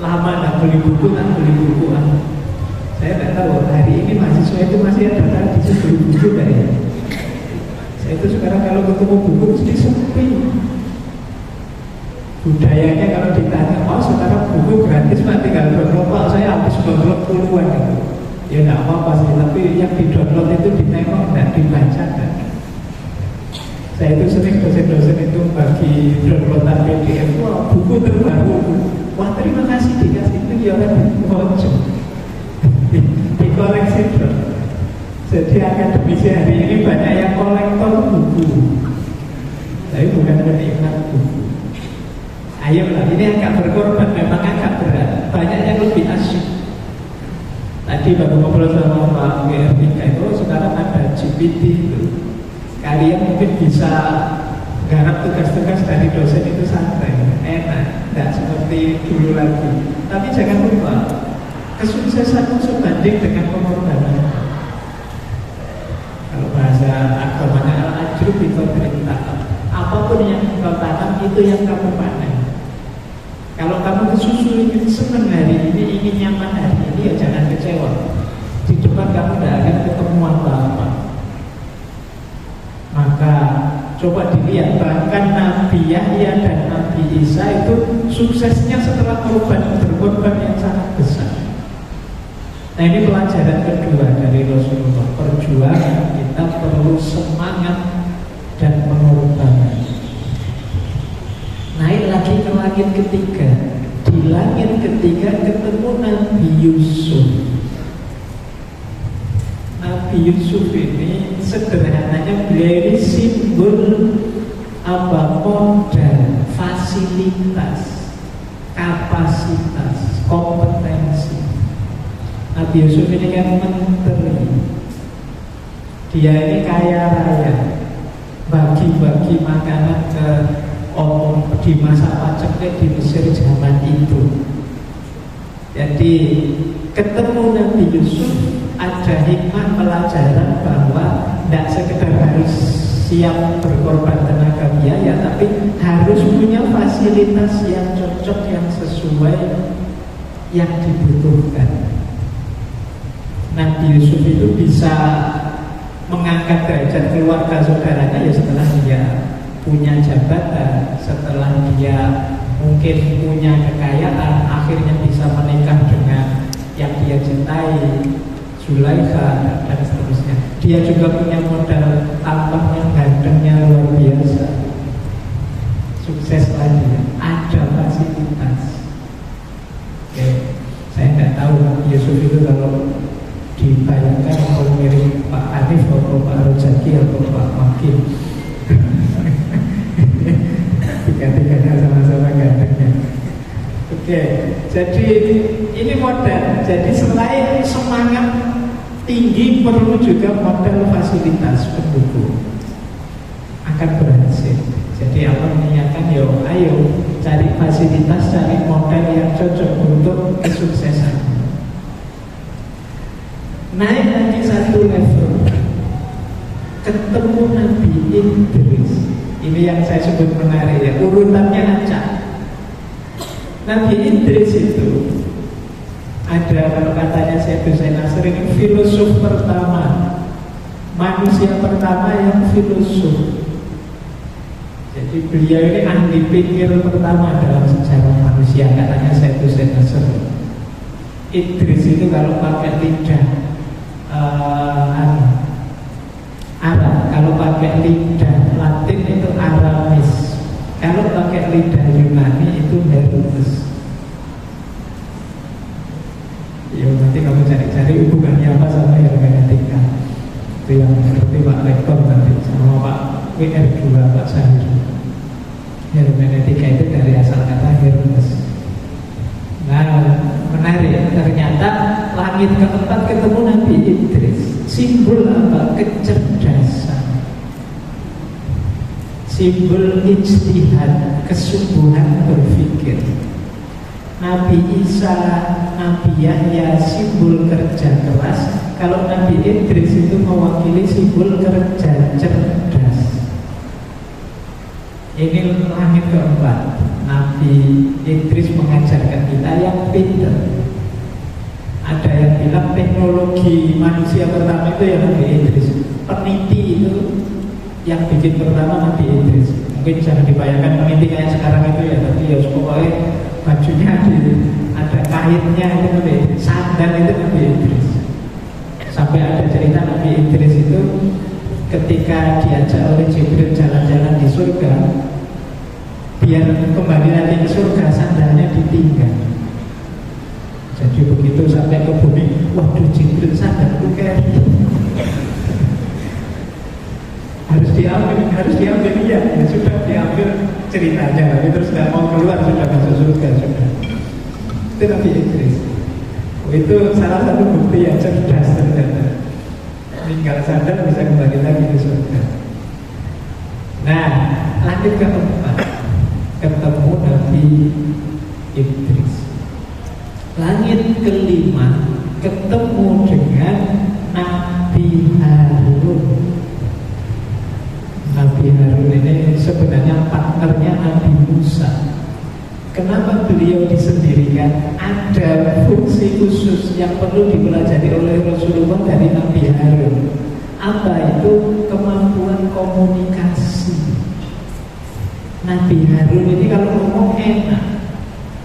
lama tak beli buku, saya tidak tahu hari ini mahasiswa itu masih ada tradisi beli buku dari. Saya itu sekarang kalau ketemu buku mesti sepi. Budayanya kalau ditanya, oh sekarang buku gratis Pak, tinggal download Pak, saya habis download puluhan gitu. Ya tidak apa-apa sih, tapi yang di download itu ditengok, tidak dibaca kan. Saya itu sering dosen-dosen itu bagi downloadan PDF, wah buku terbaru, wah terima kasih dikasih itu ya orang di koleksi dong. Jadi akademisi hari ini banyak yang kolektor buku, tapi bukan penikmat buku. Ayolah, ini agak berkorban, memang agak berat, banyak yang lebih asyik. Tadi baru ngobrol sama Pak WRPK itu, sekarang ada GPT itu. Kalian mungkin bisa garap tugas-tugas dari dosen itu santai, enak, tidak seperti dulu lagi. Tapi jangan lupa, kesuksesanmu sebanding dengan pengorbanan. Kalau bahasa agamanya al-ajru bi qadri ta'am. Apapun yang kau tanam itu yang kamu panen. Kalau kamu kesusu ingin senang hari ini, ingin nyaman hari ini, ya jangan kecewa. Di depan kamu tidak akan ketemu apa-apa. Maka coba dilihat, bahkan Nabi Yahya dan Nabi Isa itu suksesnya setelah berkorban yang sangat besar. Nah ini pelajaran kedua dari Rasulullah. Perjuangan kita perlu semangat dan pengorbanan. Naik lagi ke langit ketiga. Di langit ketiga ketemu Nabi Yusuf. Nabi Yusuf ini sederhananya beliau simbol modal, fasilitas, kapasitas, kompetensi. Nabi Yusuf ini kan menteri. Dia ini kaya raya, bagi-bagi makanan ke di masa paceklik di Mesir zaman itu. Jadi ketemu Nabi Yusuf ada hikmah pelajaran bahwa tidak sekedar harus siap berkorban tenaga biaya, tapi harus punya fasilitas yang cocok, yang sesuai yang dibutuhkan. Nabi Yusuf itu bisa mengangkat derajat keluarga saudaranya ya setelah dia punya jabatan, setelah dia mungkin punya kekayaan, akhirnya bisa menikah dengan yang dia cintai, Zulaikha dan seterusnya. Dia juga punya modal tampangnya, gantengnya luar biasa. Sukses lagi, ada fasilitas. Oke, saya tidak tahu Yusuf itu kalau dibayangkan kalau mirip Pak Hanif atau Pak Rojaki atau Pak Makin. Tiga-tiganya sama-sama gantengnya. Oke, jadi ini modal. Jadi selain semangat tinggi, perlu juga modal fasilitas pendukung akan berhasil. Jadi apa mengingatkan, ayo cari fasilitas, cari modal yang cocok untuk kesuksesan. Naik lagi satu level, ketemu Nabi Idris. Ini yang saya sebut menarik ya, urutannya acak. Nabi Idris itu ada, kalau katanya Syekh Hussein Nasr, ini filosof pertama, manusia pertama yang filosof. Jadi beliau ini ahli pikir pertama dalam sejarah manusia, katanya Syekh Hussein Nasr. Idris itu kalau pakai lidah Arab, kalau pakai lidah Latin itu Aramis, kalau pakai lidah Yunani itu Hermes. Ya nanti kamu cari-cari hubungannya apa sama hermeneutika. Itu yang seperti Pak Rektor nanti sama Pak WR2 Pak Sahir. Hermeneutika itu dari asal kata Hermes. Nah, menarik, ternyata langit keempat ketemu Nabi Idris. Simbol apa? Kecerdasan, simbol ijtihad, kesungguhan berpikir. Nabi Isa, Nabi Yahya simbol kerja keras. Kalau Nabi Idris itu mewakili simbol kerja cerdas. Ini langit keempat. Nabi Idris mengajarkan kita yang pintar. Ada yang bilang teknologi manusia pertama itu ya Nabi Idris. Peniti itu yang bikin pertama Nabi Idris. Mungkin jangan dibayangkan peniti kayak sekarang itu ya, tapi ya pokoknya bajunya ada kainnya itu Nabi Idris. Sandal itu Nabi Idris. Sampai ada cerita Nabi Idris itu ketika diajak oleh Jibril jalan-jalan di surga, biar kembali lagi ke surga sandalnya ditinggal. Jadi begitu sampai ke bumi, waduh Jibril sandalku kayak harus diambil ya sudah diambil ceritanya, tapi terus nggak mau keluar, sudah masuk surga sudah. Itu Nabi Idris. Itu salah satu bukti yang cerdas ternyata. Tinggal sandal bisa kembali lagi ke surga. Nah, lanjut ke keempat, ketemu Nabi Idris. Langit kelima ketemu dengan Nabi Harun. Nabi Harun ini sebenarnya partnernya Nabi Musa. Kenapa beliau disendirikan? Ada fungsi khusus yang perlu dipelajari oleh Rasulullah dari Nabi Harun. Apa itu? Kemampuan komunikasi. Nabi Harun ini kalau ngomong enak,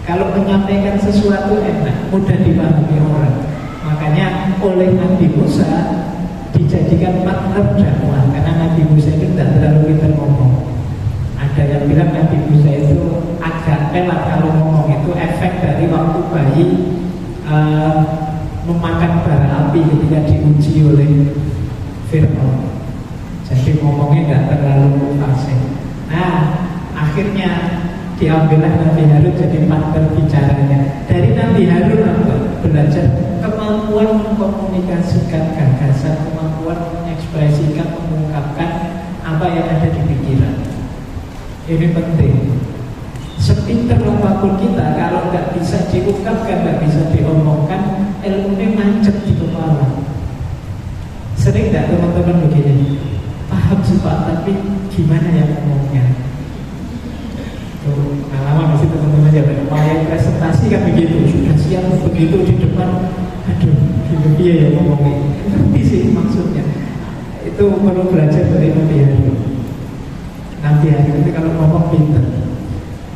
kalau menyampaikan sesuatu enak, mudah dipahami orang. Makanya oleh Nabi Musa dijadikan partner dakwah, karena Nabi Musa itu tidak terlalu pintar ngomong. Ada yang bilang Nabi Musa itu agak pelat kalau ngomong, itu efek dari waktu bayi memakan bara api ketika diuji oleh Fir'aun. Jadi ngomongnya tidak terlalu fasih. Nah, akhirnya diambillah Nabi Harun jadi partner bicaranya. Dari Nabi Harun apa? Belajar kemampuan mengkomunikasikan gagasan, kemampuan mengekspresikan, mengungkapkan apa yang ada di pikiran. Ini penting. Sepinter apapun kita, kalau nggak bisa diungkapkan, nggak bisa diomongkan, ilmunya macet di kepala. Sering nggak teman-teman begini? Paham sih Pak, tapi gimana ya ngomongnya? Pengalaman masih teman-teman ya, wayang presentasi kan begitu, sudah siap begitu di depan, aduh, gimana ya ngomongnya? Ngerti sih maksudnya. Itu perlu belajar dari Nabi Harun. Nabi Harun itu kalau ngomong pintar.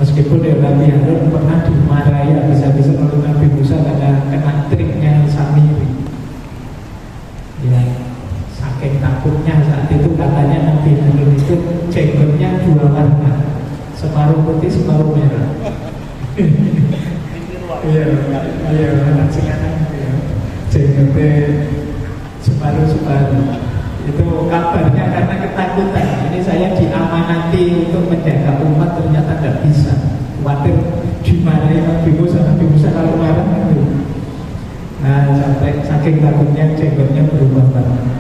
Meskipun ya Nabi Harun pernah dimarahi habis-habisan oleh Nabi Musa karena kena triknya Samiri. Ya, saking takutnya saat itu katanya Nabi Harun itu jenggotnya dua warna, separuh putih, separuh merah. Iya, anak sekarang ya, jenggotnya separuh. Itu kabarnya karena ketakutan. Ini saya diamanati untuk menjaga umat, ternyata tidak bisa. Khawatir dimarahi Nabi Musa kalau marah itu. Nah, sampai saking takutnya jenggotnya berubah warna.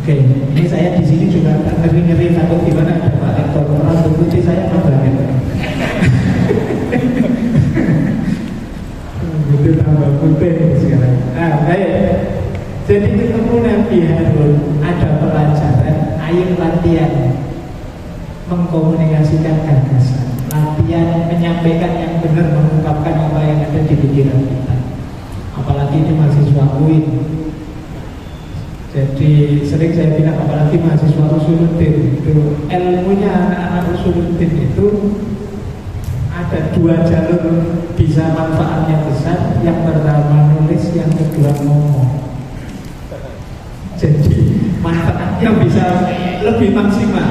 Oke, ini saya di sini juga ngeri-ngeri takut gimana ada Pak Rektor rambut putih saya tambah gitu. Itu tambah putih sekarang. Baik. Jadi ketemu Nabi Harun, ada pelajaran, ayo latihan mengkomunikasikan gagasan, latihan menyampaikan yang benar, mengungkapkan apa yang ada di pikiran kita. Apalagi ini mahasiswa UIN. Jadi sering saya bilang, apalagi mahasiswa Usuluddin itu, ilmunya anak-anak Usuluddin itu ada 2 jalur bisa manfaatnya besar. Yang pertama nulis, yang kedua ngomong. Jadi manfaatnya bisa lebih maksimal.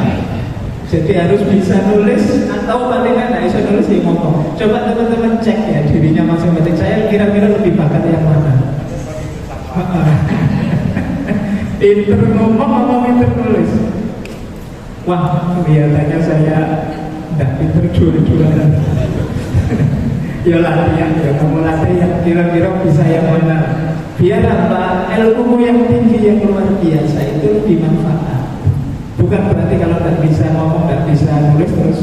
Jadi harus bisa nulis, atau paling nggak bisa nulis ya ngomong. Coba teman-teman cek ya dirinya masing-masing. Saya kira-kira lebih bakat yang mana? Pinter ngomong apa pinter nulis? Wah, kelihatannya saya tidak pinter dua-duanya. Ya latihan, ya kamu latihan kira-kira bisa yang mana. Biar apa? Ilmu yang tinggi, yang luar biasa itu lebih manfaat. Bukan berarti kalau tidak bisa ngomong, tidak bisa nulis terus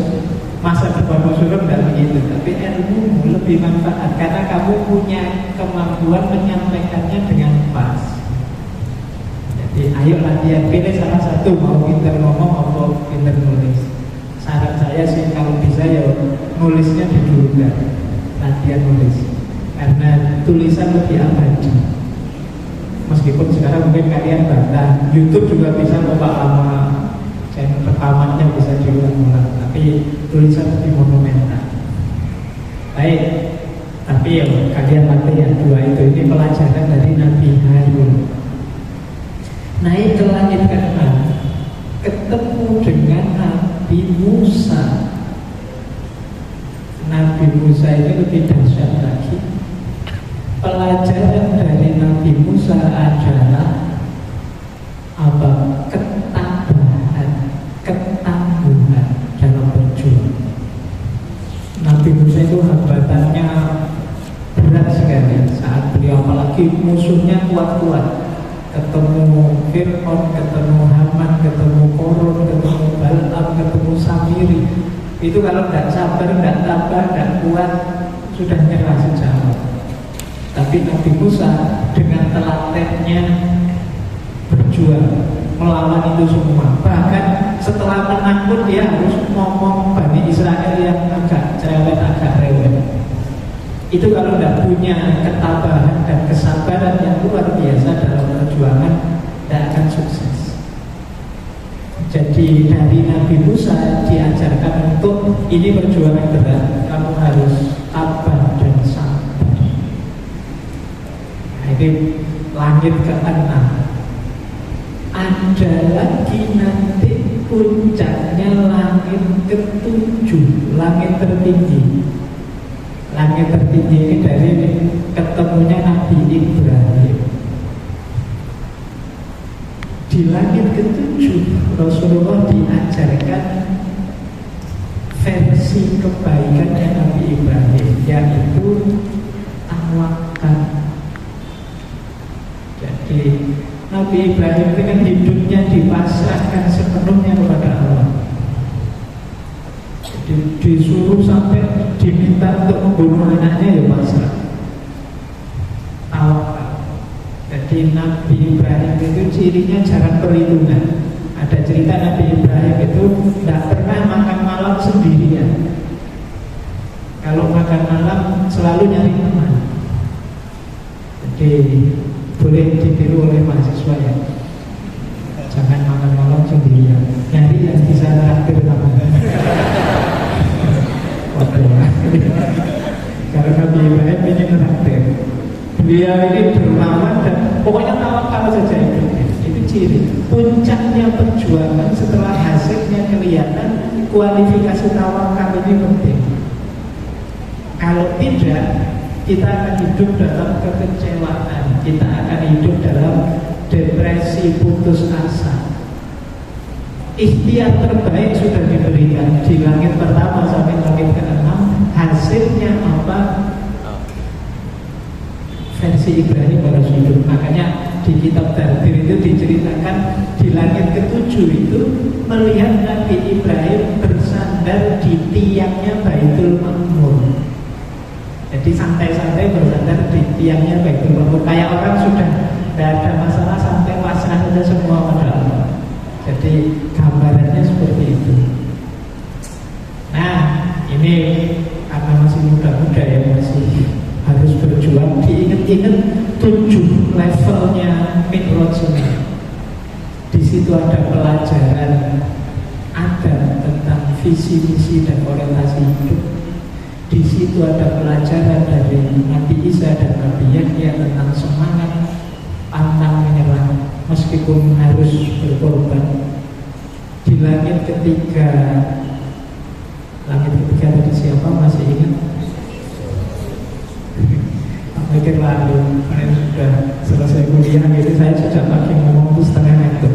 masa depan musuh tidak begitu. Tapi ilmu lebih manfaat karena kamu punya kemampuan menyampaikannya dengan pas. Jadi ayo latihan, pilih salah satu, mau pinter ngomong atau pinter nulis. Saran saya sih kalau bisa ya nulisnya didulukan, latihan nulis, karena tulisan lebih abadi. Meskipun sekarang mungkin kalian bantah, YouTube juga bisa bapak lama, channel rekamannya bisa diulang-ulang, tapi tulisan lebih monumental. Baik, tapi ya kalian latihan 2 itu, ini pelajaran dari Nabi Harun. Naik ke langit ke-6, ketemu dengan Nabi Musa. Nabi Musa ini lebih dahsyat lagi. Pelajaran dari Nabi Musa adalah apa? Ketangguhan dalam berjuang. Nabi Musa itu hambatannya berat sekali saat beliau, apalagi musuhnya kuat-kuat. Ketemu Fir'aun, ketemu Haman, ketemu Korun, ketemu Balaam, ketemu Samiri. Itu kalau tidak sabar, tidak tabah, tidak kuat, sudah nyerah sejauh. Tapi Nabi Musa dengan telatennya berjuang melawan itu semua. Bahkan setelah menang pun dia harus ngomong Bani Israel yang agak cerewet, agak rewel. Itu kalau tidak punya ketabahan dan kesabaran yang luar biasa dalam perjuangan, tidak akan sukses. Jadi dari Nabi Musa diajarkan untuk ini perjuangan berat, kamu harus tabah dan sabar. Nah, ini langit ke-6. Ada lagi nanti puncaknya langit ke-7, langit tertinggi. Langit tertinggi ini dari ketemunya Nabi Ibrahim. Di langit ke-7 Rasulullah diajarkan versi kebaikannya Nabi Ibrahim, yaitu tawakal. Jadi Nabi Ibrahim itu kan hidupnya dipasrahkan sepenuhnya kepada Allah. Disuruh sampai diminta untuk membunuh anaknya ya pasrah, tawakal. Jadi Nabi Ibrahim itu cirinya jarang perhitungan. Ada cerita Nabi Ibrahim itu tidak pernah makan malam sendirian. Kalau makan malam selalu nyari teman. Jadi boleh ditiru oleh mahasiswa ya, jangan makan malam sendirian, nyari yang bisa traktir teman. Karena Nabi Ibrahim ini traktir. Beliau ini dermawan dan pokoknya tawakal saja itu ciri. Puncaknya perjuangan setelah hasilnya kelihatan, kualifikasi tawakal ini penting. Kalau tidak, kita akan hidup dalam kekecewaan, kita akan hidup dalam depresi, putus asa. Ikhtiar terbaik sudah diberikan di langit pertama sampai langit ke-6. Hasilnya apa? Versi Ibrahim harus hidup. Makanya di kitab Tadbir itu diceritakan di langit ke-7 itu melihat Nabi Ibrahim bersandar di tiangnya Baitul Ma'mur. Jadi santai-santai bersandar di tiangnya Baitul Ma'mur, kayak orang sudah Tidak ada masalah sampai pasrah saja semua pada Allah. Jadi gambarannya seperti itu. Nah, ini karena masih muda-muda ya, masih harus berjuang. Diingat-ingat 7 levelnya Mi'raj ini. Di situ ada pelajaran, ada tentang visi misi dan orientasi hidup. Di situ ada pelajaran dari Nabi Isa dan Nabi Yahya tentang semangat pantang menyerah meskipun harus berkorban. Di langit ketiga tadi siapa masih ingat? Mikir lalu, saya sudah selesai kuliah gitu, saya sejak pagi ngomong itu setengah ngantuk.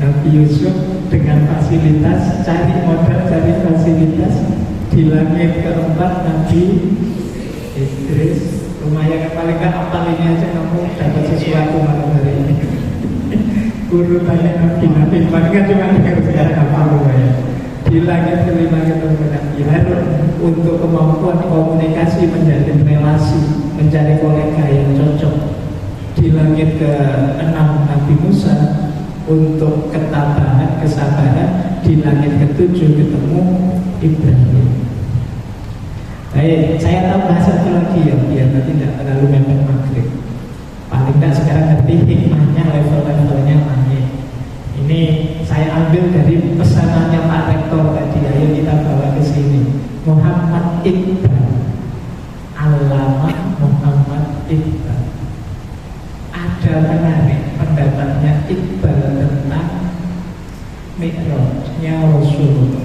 Nabi Yusuf dengan fasilitas, cari modal, cari fasilitas. Di langit keempat Nabi Idris. Lumayan, paling kan apal ini aja kamu dapat sesuatu malam hari ini. Urutannya Nabi paling kan cuma dengar sekarang apa ya. Di langit kelima ketemu Nabi Harun untuk kemampuan komunikasi, menjalin relasi, mencari kolega yang cocok. Di langit ke-6 Nabi Musa untuk ketabahan, kesabaran. Di langit ke-7 ketemu Ibrahim. Baik, saya tambah satu lagi ya, biar nanti tidak terlalu mepet maghrib. Paling tidak sekarang ngerti hikmahnya, level-levelnya mana. Ini saya ambil dari pesanannya Pak Rektor tadi. Ayo kita bawa ke sini. Muhammad Iqbal, Alama Muhammad Iqbal. Ada menarik pendapatnya Iqbal tentang Mi'rajnya Rasulullah.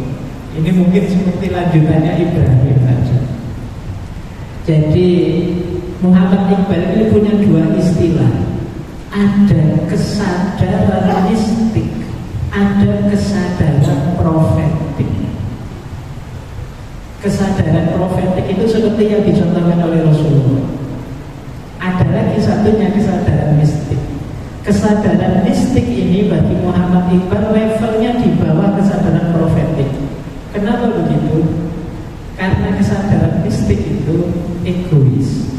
Ini mungkin seperti lanjutannya Ibrahim saja. Jadi Muhammad Iqbal ini punya 2 istilah. Ada kesadaran mistik, ada kesadaran profetik. Kesadaran profetik itu seperti yang dicontohkan oleh Rasulullah. Ada lagi satunya kesadaran mistik. Kesadaran mistik ini bagi Muhammad Iqbal levelnya di bawah kesadaran profetik. Kenapa begitu? Karena kesadaran mistik itu egois.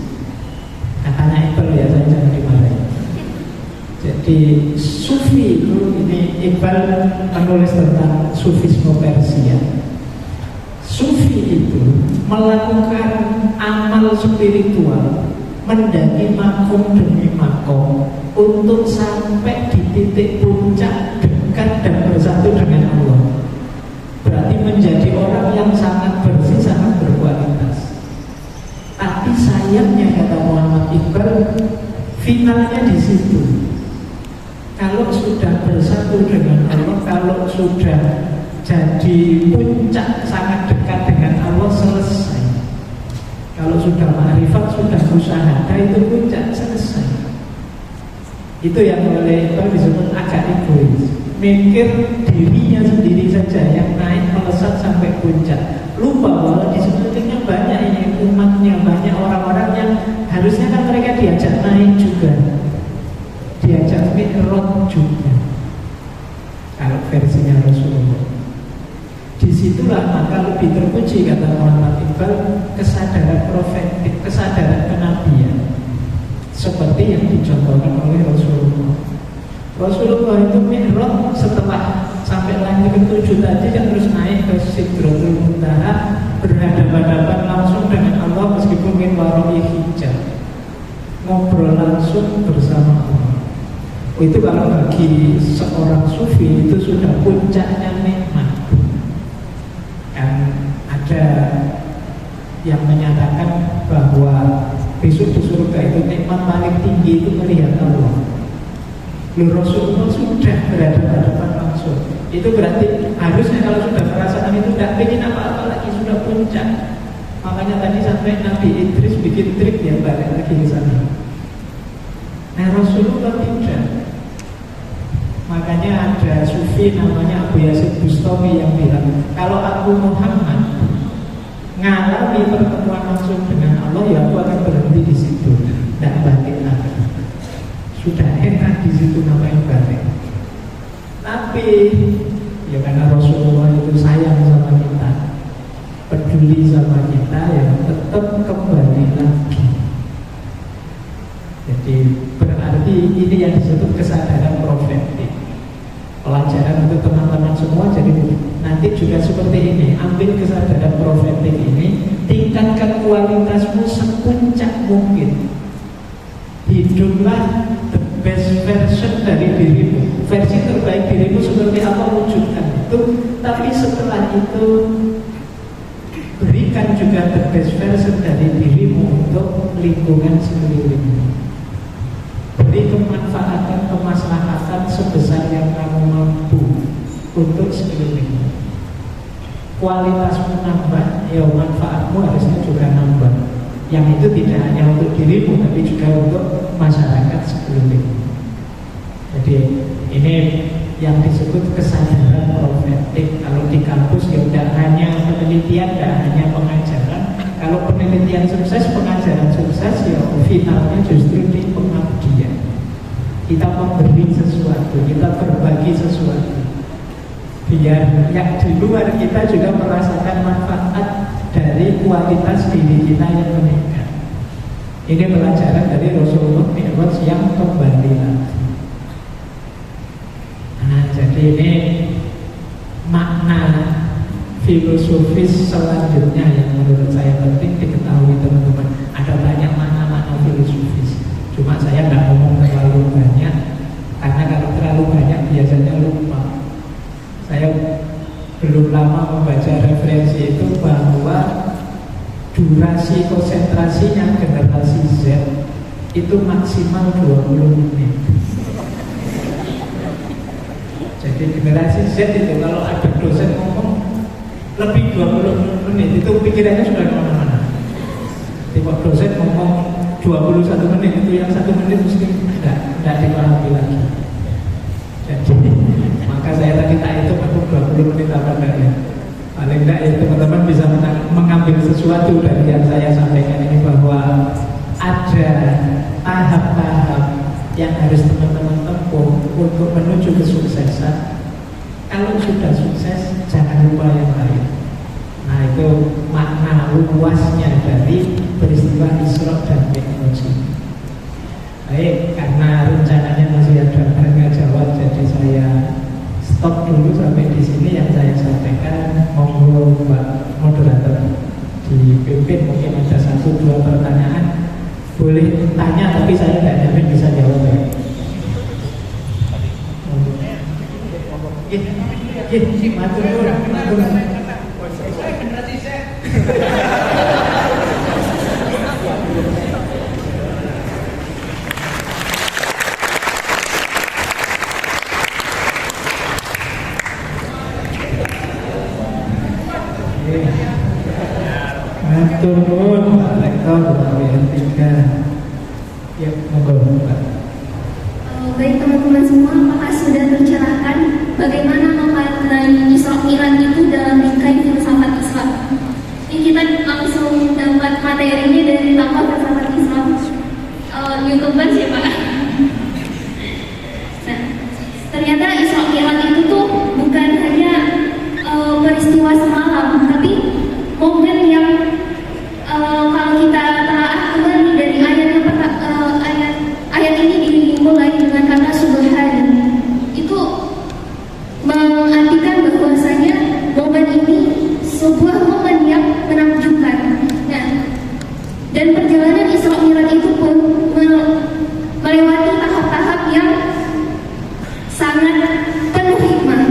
Katanya Iqbal ya, saya jangan dimarahi. Jadi Sufi itu, ini Iqbal menulis tentang Sufisme Persia. Sufi itu melakukan amal spiritual, mendaki makom demi makom untuk sampai di titik puncak dekat dan bersatu dengan Allah. Berarti menjadi orang yang sangat bersih, sangat berkualitas. Tapi sayangnya kata Muhammad Iqbal, finalnya di situ. Kalau sudah bersatu dengan Allah, kalau sudah jadi puncak sangat dekat dengan Allah, selesai. Kalau sudah ma'rifat, sudah musyahadah, itu puncak, selesai. Itu yang oleh Iqbal disebut agak egois. Mikir dirinya sendiri saja yang naik melesat sampai puncak. Lupa bahwa di sekelilingnya banyak ini umatnya, banyak orang-orang yang harusnya kan mereka diajak naik juga, diajak Mi'raj juga. Kalau versinya Rasulullah, disitulah maka lebih terpuji kata Muhammad Iqbal kesadaran profetik, kesadaran kenabian, seperti yang dicontohkan oleh Rasulullah. Rasulullah itu Mi'raj setelah sampai langit ke-7 tadi kan terus naik ke Sidratul Muntaha, berhadapan-hadapan langsung dengan Allah meskipun min wara'i hijab, ngobrol langsung bersama Allah. Itu kalau bagi seorang sufi itu sudah puncaknya nikmat. Dan ada yang menyatakan bahwa besok di surga itu nikmat paling tinggi itu melihat Allah. Rasulullah sudah berhadapan langsung. Itu berarti harusnya kalau sudah perasaan itu tidak ingin apa-apa lagi, sudah puncak. Makanya tadi sampai Nabi Idris bikin trik ya balik lagi ke sana. Nah Rasulullah tidak. Makanya ada sufi namanya Abu Yazid Bustami yang bilang, kalau aku Muhammad ngalami pertemuan langsung dengan Allah, ya aku akan berhenti di situ, tidak balik lagi. Sudah enak di situ namanya balik. Tapi ya karena Rasulullah itu sayang sama kita, peduli sama kita, ya tetap kembali lagi. Jadi ini, ambil kesadaran profetik ini, tingkatkan kualitasmu sepuncak mungkin. Hiduplah the best version dari dirimu. Versi terbaik dirimu seperti apa, wujudkan itu. Tapi setelah itu berikan juga the best version dari dirimu untuk lingkungan sekelilingmu. Beri kemanfaatan, kemaslahatan sebesar yang kamu mampu untuk sekelilingmu. Kualitasmu nambah, ya manfaatmu harusnya juga nambah. Yang itu tidak hanya untuk dirimu, tapi juga untuk masyarakat sekelilingmu. Jadi ini yang disebut kesadaran profetik. Kalau di kampus ya tidak hanya penelitian, tidak hanya pengajaran. Kalau penelitian sukses, pengajaran sukses, ya finalnya justru di pengabdian. Kita memberi sesuatu, kita berbagi sesuatu, biar yang di luar kita juga merasakan manfaat dari kualitas diri kita yang meningkat. Ini pelajaran dari Rasulullah Mi'raj yang kembali lagi. Nah, jadi ini makna filosofis selanjutnya yang menurut saya penting diketahui teman-teman. Ada banyak makna-makna filosofis, cuma saya nggak ngomong terlalu banyak, karena kalau terlalu banyak biasanya lupa. Saya belum lama membaca referensi itu bahwa durasi konsentrasinya generasi Z itu maksimal 20 menit. Jadi generasi Z itu kalau ada dosen ngomong lebih 20 menit itu pikirannya sudah kemana-mana. Tiba dosen ngomong 21 menit itu yang 1 menit mesti tidak dipahami lagi. Jadi maka saya tadi tak itu aku 20 menit apa enggak ya. Paling enggak ya teman-teman bisa mengambil sesuatu dari yang saya sampaikan ini, bahwa ada tahap-tahap yang harus teman-teman tempuh untuk menuju kesuksesan. Kalau sudah sukses, jangan lupa yang lain. Nah, itu makna luasnya dari peristiwa Isra dan Mi'raj. Baik, karena rencananya masih ada tanya jawab, jadi saya stop dulu sampai di sini yang saya sampaikan. Monggo Mbak moderator dipimpin, mungkin ada 1-2 pertanyaan. Boleh tanya, tapi saya tidak jamin bisa jawab ya. Matur nuwun. Matur nuwun Pak Rektor WN3. Ya, monggo Pak. Baik teman-teman semua, apakah sudah tercerahkan bagaimana memaknai Isra Mi'raj itu dalam bingkai filsafat Islam? Ini kita langsung dapat materinya dari Taman Filsafat Islam. YouTubers ya Pak. Nah, ternyata Isra Mi'raj itu tuh bukan hanya peristiwa semalam, tapi momen yang kalau kita telah kembali dari ayat ini dimulai dengan kata subhan, itu mengartikan bahwasanya momen ini sebuah momen yang menakjubkan. Nah, dan perjalanan Isra Mi'raj itu pun melewati tahap-tahap yang sangat penuh hikmah.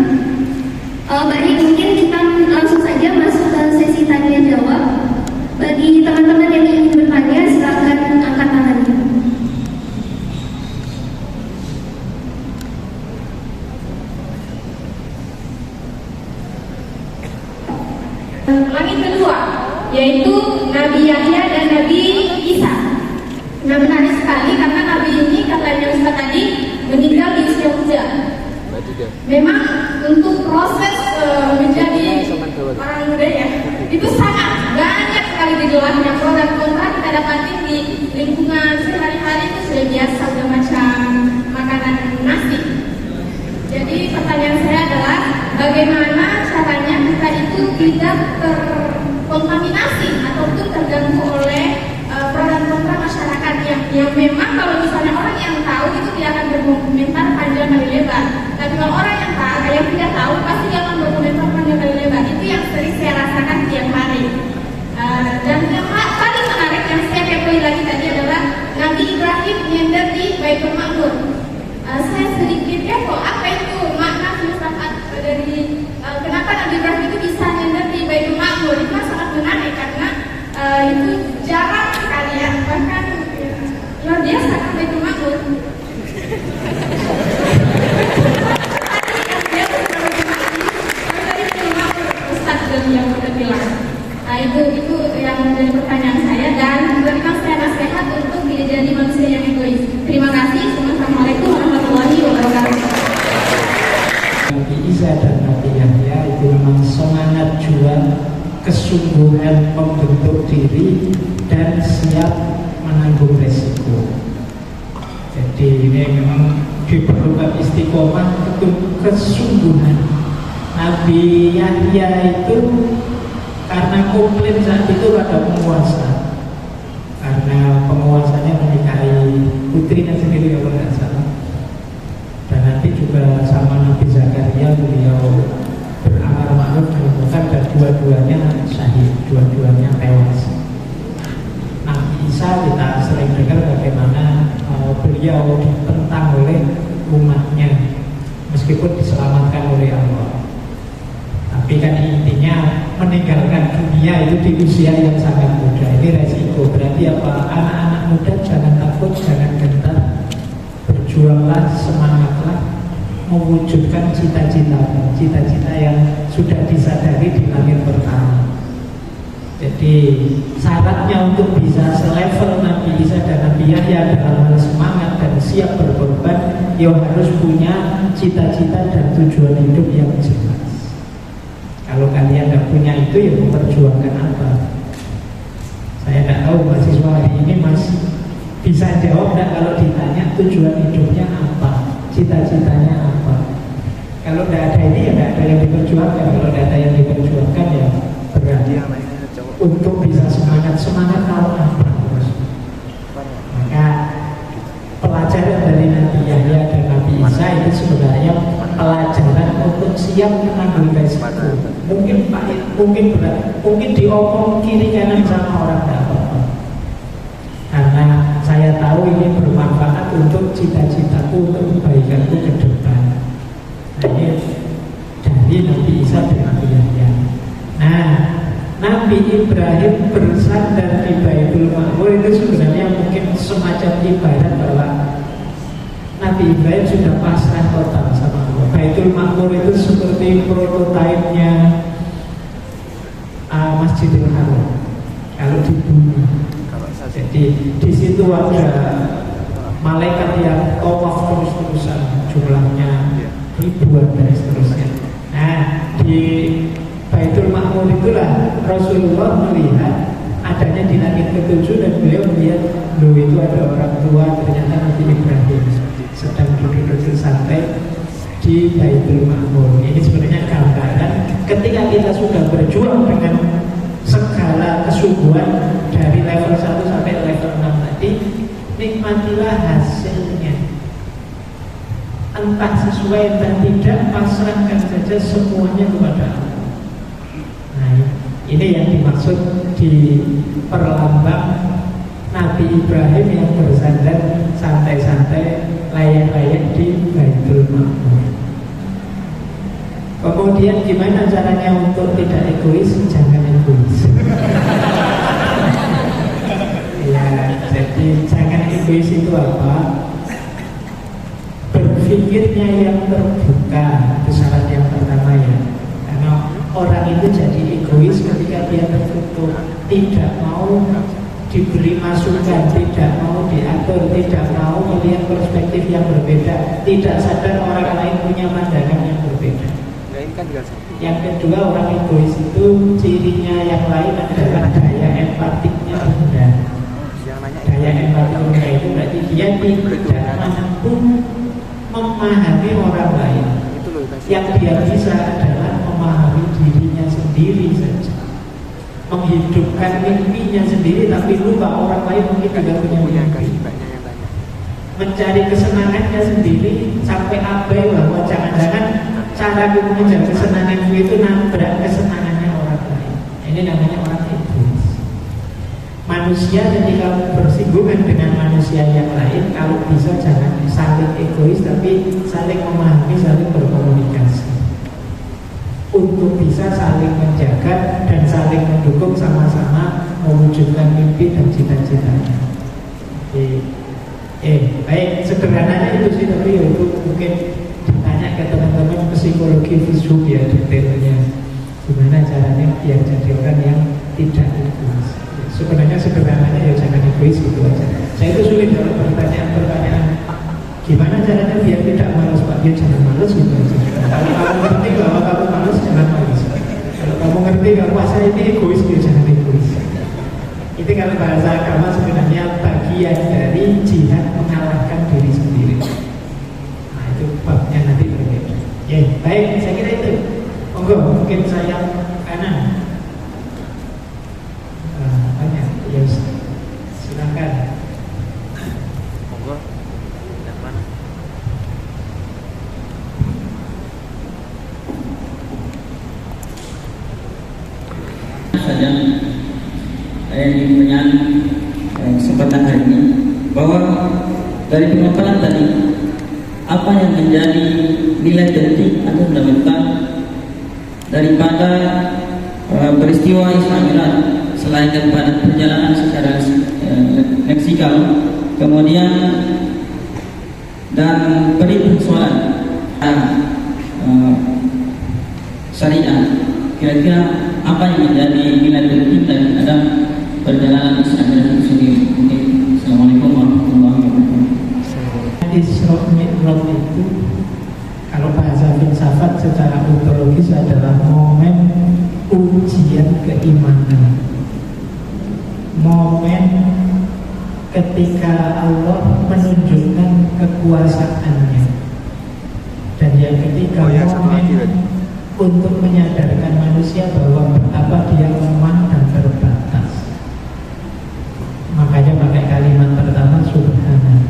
Baik, mungkin kita langsung saja masuk ke sesi tanya jawab. Bagi teman-teman yang ingin bertanya, silakan angkat tangannya. Langit kedua, yaitu Nabi Yahya dan Nabi Isa. Nah, menarik sekali karena Nabi ini katanya Ustaz tadi meninggal di usia muda. Memang untuk proses menjadi orang muda ya, itu sangat banyak sekali gejolaknya. Pro dan kontra kita dapati di lingkungan sehari-hari itu sudah biasa, sudah macam makanan nasi. Jadi pertanyaan saya adalah bagaimana caranya kita itu tidak terkontaminasi ataupun terganggu oleh pro dan kontra masyarakat yang memang kalau misalnya orang yang tahu itu dia akan berkomentar panjang kali lebar. Tapi kalau orang yang tidak tahu pasti dia akan berkomentar panjang kali lebar. Itu yang sering laksanakan tiap hari. Dan yang paling menarik yang saya kepoi lagi tadi adalah Nabi Ibrahim nyender di Baitul Ma'mur. Saya sedikit kepo, apa itu makna filsafat dari kenapa Nabi Ibrahim itu bisa nyender di Baitul Ma'mur? Itu sangat menarik karena itu jarang sekali ya, bahkan luar biasa kan Baitul Ma'mur. Ustaz yang sudah bilang. Nah itu yang menjadi pertanyaan saya, dan berikan saya nasihat untuk tidak jadi manusia yang egois. Terima kasih. Assalamualaikum warahmatullahi wabarakatuh. Nabi Isa dan Nabi Yahya itu memang semangat juang, kesungguhan membentuk diri dan siap menanggung resiko. Jadi ini memang diperlukan istiqomah, kesungguhan. Nabi Yahya itu karena komplain saat itu pada penguasa, karena penguasanya menikahi putrinya sendiri kalau tidak salah. Dan nanti juga sama Nabi Zakaria, beliau beramar ma'ruf nahi munkar dan dua-duanya syahid, dua-duanya tewas. Nabi Isa kita sering dengar bagaimana beliau ditentang oleh umatnya meskipun diselamatkan oleh Allah. Tapi kan intinya meninggalkan dunia itu di usia yang sangat muda. Ini resiko. Berarti apa? Anak-anak muda jangan takut, jangan gentar. Berjuanglah, semangatlah, mewujudkan cita-cita yang sudah disadari di langit pertama. Jadi syaratnya untuk bisa selevel Nabi Isa dan Nabi Yahya dalam hal semangat dan siap berkorban, ya harus punya cita-cita dan tujuan hidup yang jelas. Kalau kalian tidak punya itu, ya memperjuangkan apa? Saya tidak tahu mahasiswa hari ini masih bisa jawab tidak kalau ditanya tujuan hidupnya apa, cita-citanya apa. Kalau tidak ada ini, ya tidak ada yang diperjuangkan. Kalau tidak ada yang diperjuangkan, ya berarti untuk bisa semangat kalau apa. Maka pelajaran dari Nabi Yahya dan Nabi Isa itu sebenarnya pelajaran untuk siap menanggung resiko. Mungkin pahit, mungkin berat, mungkin diomong kiri kanan sama orang tidak apa-apa. Karena saya tahu ini bermanfaat untuk cita-citaku, untuk kebaikanku ke depan. Nah ini dari Nabi Isa dan Nabi Yahya. Nah, Nabi Ibrahim bersandar di Baitul Ma'mur itu sebenarnya mungkin semacam ibarat bahwa Nabi Ibrahim sudah pasrah total sama Allah. Baitul Ma'mur itu seperti prototipenya Masjidil Haram kalau di bumi. Jadi di situ ada malaikat yang tawaf terus-terusan, jumlahnya ribuan dan seterusnya. Nah di Baitul Ma'mur itulah Rasulullah melihat adanya di langit ke-7 dan beliau melihat loh itu ada orang tua, ternyata Nabi Ibrahim sedang duduk-duduk santai di Baitul Ma'mur. Ini sebenarnya gambaran ketika kita sudah berjuang dengan segala kesungguhan dari level 1 sampai level 6 tadi, nikmatilah hasilnya. Entah sesuai entah tidak, pasrahkan saja semuanya kepada Allah. Nah, ini yang dimaksud di perlambang Nabi Ibrahim yang bersandar santai-santai, layak-layak di Baitul Ma'mur. Kemudian gimana caranya untuk tidak egois? Jangan egois. Ya, jadi jangan egois itu apa? Berpikirnya yang terbuka, itu syarat yang pertama ya. Karena orang itu jadi egois ketika dia tertutup, tidak mau diberi masukan, tidak mau diatur, tidak mau melihat perspektif yang berbeda, tidak sadar orang lain punya pandangan yang berbeda. Yang kedua, orang egois itu cirinya yang lain adalah daya empatiknya rendah. Daya empatiknya itu berarti dia tidak mampu memahami orang lain. Yang dia bisa adalah memahami dirinya sendiri saja, menghidupkan mimpinya sendiri, tapi lupa orang lain mungkin juga punya mimpi. Mencari kesenangannya sendiri sampai abai bahwa jangan-jangan cara mengejar kesenanganku itu nabrak kesenangannya orang lain. Ini namanya orang egois. Manusia ketika bersinggungan dengan manusia yang lain, kalau bisa jangan saling egois, tapi saling memahami, saling berkomunikasi untuk bisa saling menjaga dan saling mendukung, sama-sama mewujudkan mimpi dan cita-citanya. Baik, sederhananya itu sih, tapi itu mungkin ditanya ke teman-teman psikologi visum ya, detailnya gimana caranya biar jadi orang yang tidak egois. Sebenarnya sederhananya ya jangan egois gitu aja. Saya itu sulit dalam pertanyaan gimana caranya biar tidak malas, Pak? Ya jangan malas gitu aja. Kalau kamu ngerti bahwa kamu malas, jangan malas. Kalau kamu ngerti bahwa saya ini egois, ya jangan egois. Itu kalau bahasa agama sebenarnya bagian dari jihad mengalahkan diri sendiri. Nah itu babnya nanti berbeda. Ya baik, saya kira itu. Monggo, mungkin saya kanan. Banyak, ya silakan. Monggo, yang mana? Saja saya ingin kesempatan hari ini bahwa dari pemaparan tadi apa yang menjadi nilai penting atau fundamental daripada peristiwa Isra Mi'raj selain daripada perjalanan secara leksikal, kemudian dan perintah sholat syariat, kira-kira apa yang menjadi nilai penting daripada perjalanan Isra Mi'raj itu sendiri? Assalamualaikum warahmatullahi wabarakatuh. Isra Mi'raj itu kalau bahasa filsafat secara ontologis adalah momen ujian keimanan, momen ketika Allah menunjukkan kekuasaannya, dan yang ketiga momen untuk menyadarkan manusia bahwa betapa dia lemah dan terbatas. Makanya pakai kalimat pertama subhana.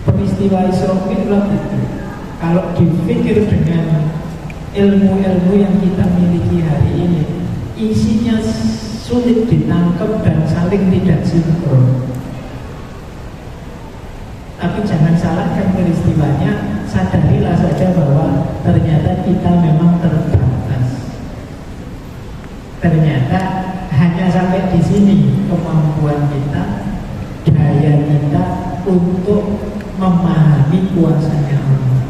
Peristiwa Isra Mi'raj itu kalau dipikir dengan ilmu-ilmu yang kita miliki hari ini, isinya sulit ditangkap dan saling tidak sinkron. Tapi jangan salahkan peristiwanya, sadarilah saja bahwa ternyata kita memang terbatas. Ternyata hanya sampai di sini kemampuan kita, daya kita untuk memahami kuasanya Allah.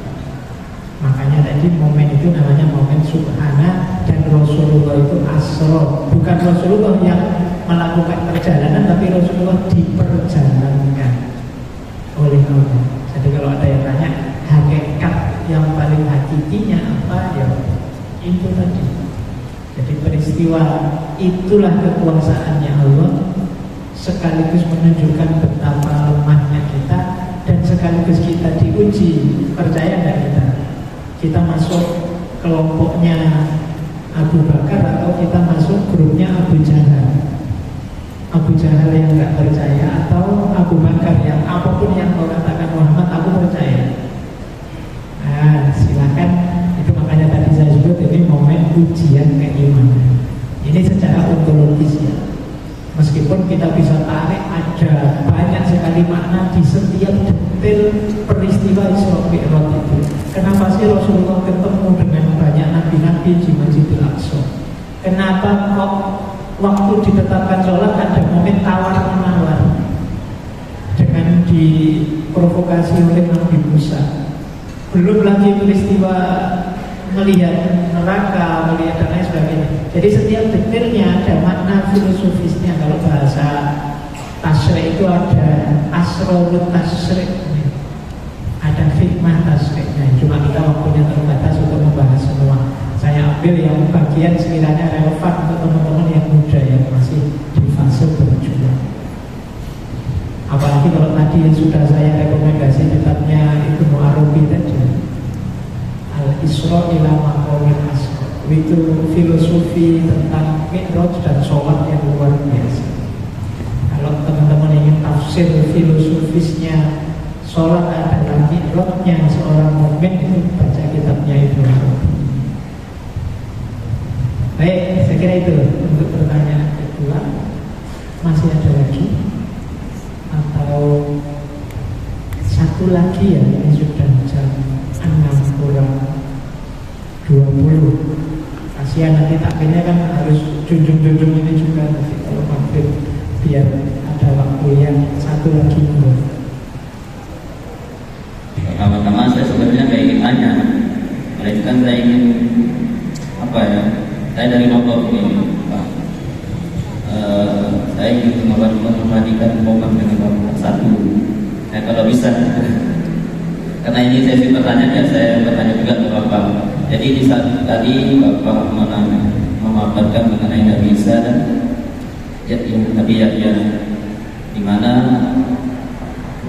Makanya tadi momen itu namanya momen subhana, dan Rasulullah itu asro, bukan Rasulullah yang melakukan perjalanan, tapi Rasulullah diperjalankan oleh Allah. Jadi kalau ada yang tanya hakikat yang paling hakikinya apa, ya itu tadi. Jadi peristiwa itulah kekuasaannya Allah, sekaligus menunjukkan betapa lemahnya kita, dan sekaligus kita diuji. Percaya nggak kita masuk kelompoknya Abu Bakar atau kita masuk grupnya Abu Jahal? Abu Jahal yang nggak percaya atau Abu Bakar yang apapun yang kau katakan Muhammad aku percaya? Nah silakan, itu makanya tadi saya sebut ini momen ujian keimanan. Ini secara ontologis ya. Meskipun kita bisa tarik ada banyak sekali makna di setiap detail peristiwa Isra Mi'raj itu. Kenapa sih Rasulullah ketemu dengan banyak nabi-nabi di Masjidil Aqsa? Kenapa kok waktu ditetapkan sholat ada momen tawar-menawar dengan diprovokasi oleh Nabi Musa? Belum lagi peristiwa melihat neraka, melihat dan lain sebagainya. Jadi setiap detailnya ada makna filosofisnya. Kalau bahasa tasrik itu ada asrorut tasrik, ada hikmah tasriknya. Cuma kita waktunya terbatas untuk membahas semua. Saya ambil yang bagian sekiranya relevan untuk teman-teman yang muda yang masih di fase berjuang. Apalagi kalau tadi sudah saya rekomendasi kitabnya Ibnu Arabi tadi, Al-Isra ila Maqamil Asra. Itu filosofi tentang Mi'raj dan sholat yang luar biasa. Kalau teman-teman ingin tafsir filosofisnya sholat adalah Mi'rajnya seorang mukmin, itu baca kitabnya Ibnu Arabi. Baik, saya kira itu untuk pertanyaan kedua. Masih ada lagi? Atau satu lagi ya, ini sudah jam 6 kurang 20. Kasihan nanti takdirnya kan harus junjung-junjung ini juga nanti kalau mampir, biar ada waktu yang satu lagi. Pertama-tama saya sebenarnya nggak ingin tanya, melainkan saya ingin apa ya? Saya dari Lombok ini, Pak. Saya ingin memperhatikan momen dengan Bapak satu. Kalau bisa, karena ini sesi pertanyaan ya, saya bertanya juga ke Bapak. Jadi di saat tadi Bapak memaparkan mengenai Nabi Isa dan Nabi Yahya, di mana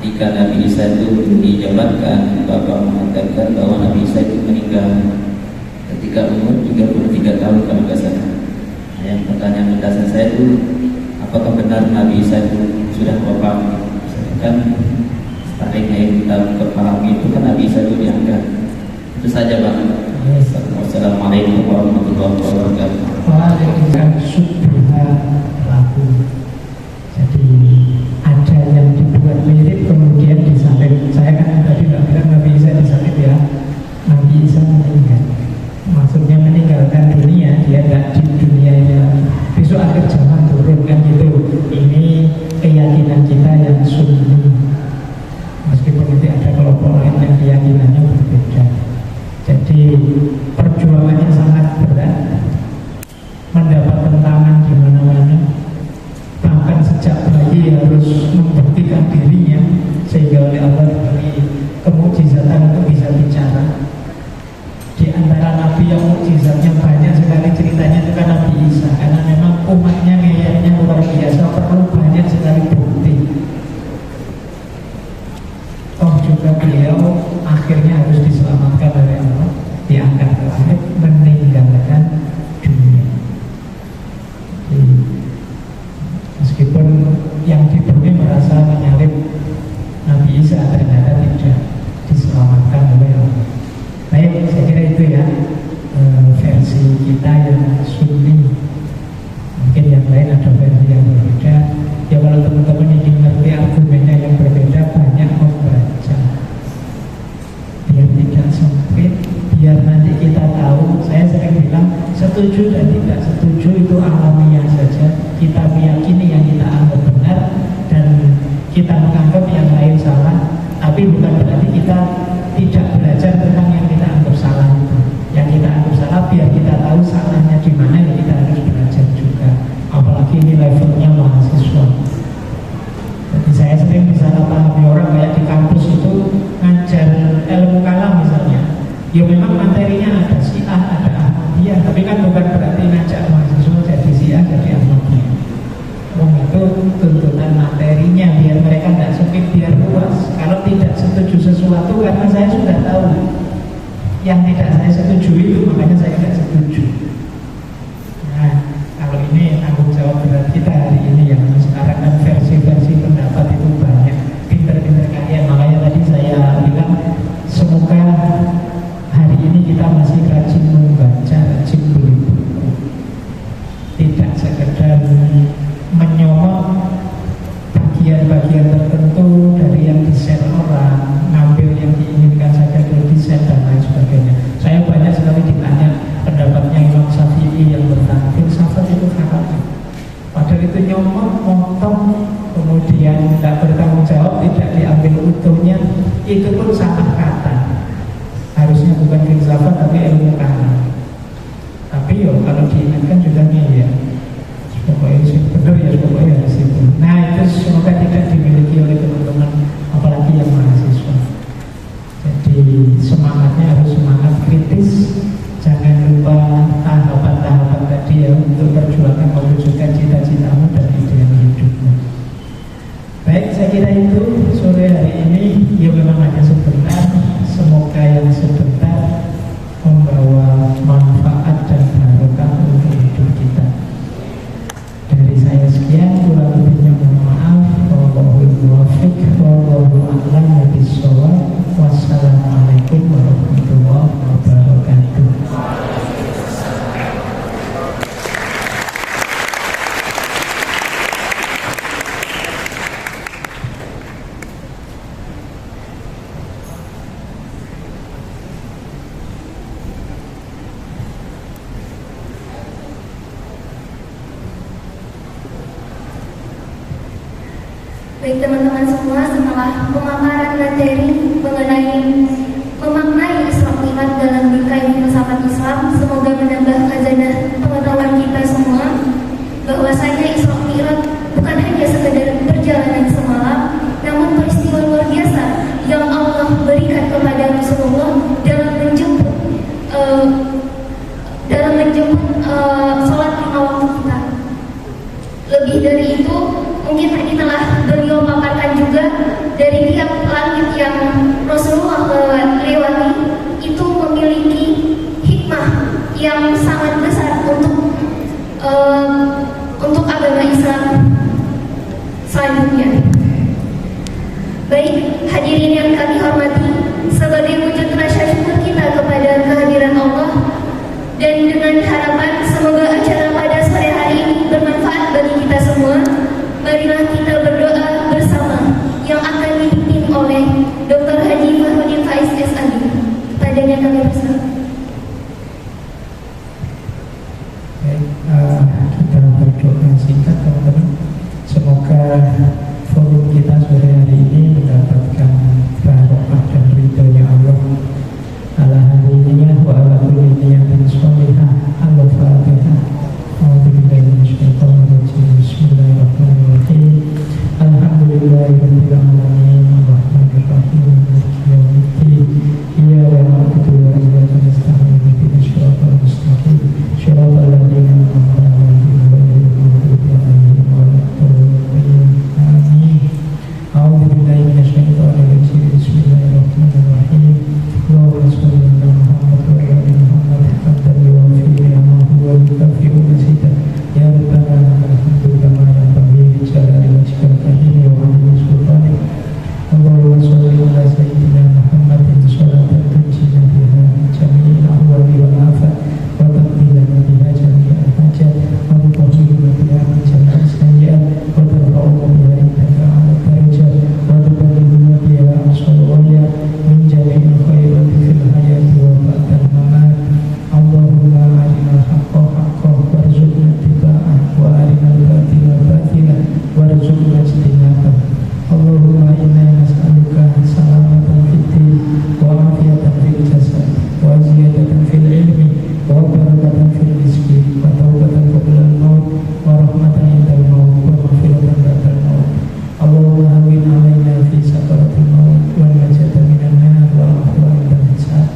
ketika Nabi Isa itu dijabatkan, Bapak mengatakan bahwa Nabi Isa itu meninggal ketika umur 33 tahun kalau nggak salah. Yang pertanyaan mendasar saya itu, apakah benar Nabi Isa itu sudah wafat? Kan sebaliknya yang kita kepahami itu kan Nabi Isa itu diangkat. Itu saja Bang. Wassalamualaikum warahmatullahi wabarakatuh. Waalaikumsalam subhanallah laku. Jadi ada yang dibuat mirip kemudian disalib. Saya kan tadi nggak bilang Nabi Isa disalib ya. Nabi Isa meninggal. Maksudnya meninggalkan dunia, dia nggak di dunianya. Besok akhir zaman turun kan gitu. Ini keyakinan kita yang sunni. Meskipun nanti ada kelompok lain yang keyakinannya berbeda. Jadi perjuangannya sangat berat, mendapat tentangan di mana-mana. Bahkan sejak bayi harus membuktikan dirinya sehingga oleh Allah diberi kemukjizatan untuk bisa bicara. Di antara nabi yang mukjizatnya banyak sekali ceritanya itu kan Nabi Isa, karena memang umatnya ngeyaknya luar biasa, perlu banyak sekali bukti. Oh juga beliau akhirnya harus diselamatkan oleh Allah, diangkat ke langit, meninggalkan dunia. Jadi, meskipun yang diberi merasa menyalib Nabi Isa, ternyata tidak diselamatkan oleh Allah. Baik, saya kira itu ya versi kita yang sunni. Mungkin yang lain ada versi yang berbeda. Ya kalau teman-teman ingin ngerti argumennya yang berbeda, banyak membaca. Biar tidak sempit, biar nanti kita tahu. Saya sering bilang setuju dan tidak setuju itu alamiah saja. Kita meyakini yang kita anggap benar dan kita menganggap yang lain salah. Tapi bukan berarti kita tidak belajar tentang yang kita anggap salah itu. Yang kita anggap salah, biar kita tahu salahnya di mana, ya kita harus belajar juga. Apalagi ini levelnya mahasiswa. Jadi saya sering misalnya pahami orang kayak di kampus itu ngajar ilmu kalam misalnya. Ya memang materinya ada Syiah, ada Ahmadiyah, tapi kan bukan berarti ngajak mahasiswa jadi Syiah, jadi Ahmadiyah. Itu tuntutan materinya biar mereka tidak sempit, biar luas. Kalau tidak setuju sesuatu, karena saya sudah tahu yang tidak saya setuju itu, makanya saya tidak setuju. Nah, kalau ini tanggung jawab berat kita hari ini yang sekarang kan versi-versi pendapat itu banyak, pinter-pinter kalian. Makanya tadi saya bilang semoga hari ini kita masih rajin membaca, rajin beli buku, tidak sekedar menyomot bagian-bagian tertentu dari yang desain orang, ngambil yang diinginkan saja dari desain dan lain sebagainya. Saya banyak sekali ditanya pendapatnya Imam Syafi'i yang bertanya filsafat itu haram. Padahal itu nyomot, motong, kemudian tidak bertanggung jawab, tidak diambil utuhnya, itu pun salah kata. Harusnya bukan filsafat tapi ilmu kalam. Tapi yo kalau diingatkan juga nih ya. Pokoknya benar ya, pokoknya di situ. Nah itu semoga tidak dimiliki oleh teman-teman, apalagi yang mahasiswa. Jadi semangatnya harus semangat kritis. Jangan lupa tahapan-tahapan tadi ya, untuk perjuangan mewujudkan cita-citamu dan ideal hidupmu. Baik, saya kira itu sore hari ini. Ya memang hanya sebentar. Semoga yang sebentar membawa manfaat dan barokah untuk hidup kita. Dari saya sekian, kurang lebihnya mohon maaf. Wallahul muwaffiq, wallahu a'lam bishawab. Wassalamualaikum warahmatullahi wabarakatuh. Baik teman-teman semua, setelah pemaparan materi mengenai memaknai Isra Mi'raj dalam bingkai filsafat Islam, semoga menambah khazanah pengetahuan kita semua bahwasanya Isra Mi'raj bukan hanya sekedar perjalanan semalam, namun peristiwa luar biasa yang Allah berikan kepada Rasulullah dalam menjemput sholat 5 waktu kita. Lebih dari itu, mungkin tadi telah beliau paparkan juga, dari tiap langit yang Rasulullah lewati itu memiliki hikmah yang sangat besar untuk agama Islam selanjutnya. Baik, hadirin yang kami hormati, sebagai wujud rasa syukur kita kepada kehadiran Allah dan dengan harapan semoga acara pada sore hari ini bermanfaat bagi kita semua, marilah kita berdoa bersama yang akan dipimpin oleh Dr. Haji Farudin Faiz SAG. Padanya kami bersama. Baik, kita berdoa singkat teman-teman. Semoga forum kita sore hari ini mendapatkan barokah dan ridhonya Allah. Ala hadiniya wa ala kulli niyatin sholihah. Al-Fatihah. A'udzubillahi minasyaitonir rajim. Bismillahirrahmanirrahim. Alhamdulillahirabbil alamin. Arrahmanir rahim. Maliki yaumiddin. Iyyaka na'budu wa iyyaka nasta'in. Ihdinas siratal mustaqim. Shiratal ladzina an'amta 'alaihim ghairil maghdubi 'alaihim waladdallin. Amin. A'udzubillahi minasyaitonir rajim. Bismillahirrahmanirrahim. Allahumma shalli ala Muhammad wa ala ali Muhammad hamdan yuwaffi ni'amahu wa yukafi'u mazidah. Ya Rabbana alhamdu kama yanbaghi li jalali wajhika al-karim wa 'azimi sultanik. Allahumma shalli ala sayyidina Muhammadin sholatan tunjina biha min jami'il ahwali wal afat wa taqdilana biha jami'al hajat wa tutahhiruna biha min jami'is sayyi'at wa tarfa'una biha indaka 'ala darajat wa tuballighuna biha aqsal ghayat min jami'il khairati fil hayati wa ba'dal mamat. Allahumma arinal haqqa haqqan warzuqna ittiba'ah wa arinal batila batilan warzuqna ijtinabah. Allahumma inna nas'aluka salamatan fid din wa afiyatan fil jasad wa ziyadatan fil ilmi wa barakatan fil rizqi wa taubatan qabla al-maut wa rahmatan indal maut wa maghfiratan ba'dal maut. Allahumma hawwin 'alaina fi sakaratil maut wa najata minan nar wa afwa indal hisab.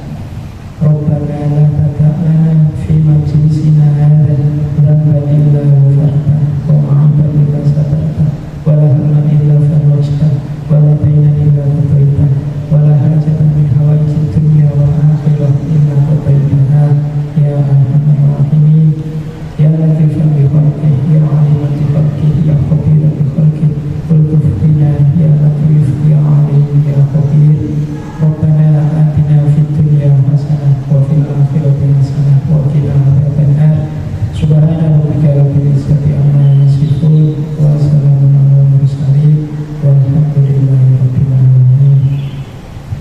Rabbana la tada'lana fi majlisina hadha dhanban illa ghafartah wa 'aiban illa satartah wa la hamman illa farajtah wa la daynan illa qadaitah wa la hajatan min hawaijid dunya wal akhirah illa qadaitaha ya arhamar rahimin. Ya latifan bi khalqihi ya 'aliman bi khalqihi ya khabiran bi khalqihi ultuf bina ya latif ya 'alim ya khabir. Rabbana atina fid dunya hasanah wa fil akhirati hasanah wa qina adzabannar. Subhana rabbika rabbil izzati amma yasifun wa salamun alal mursalin walhamdulillahi rabbil alamin.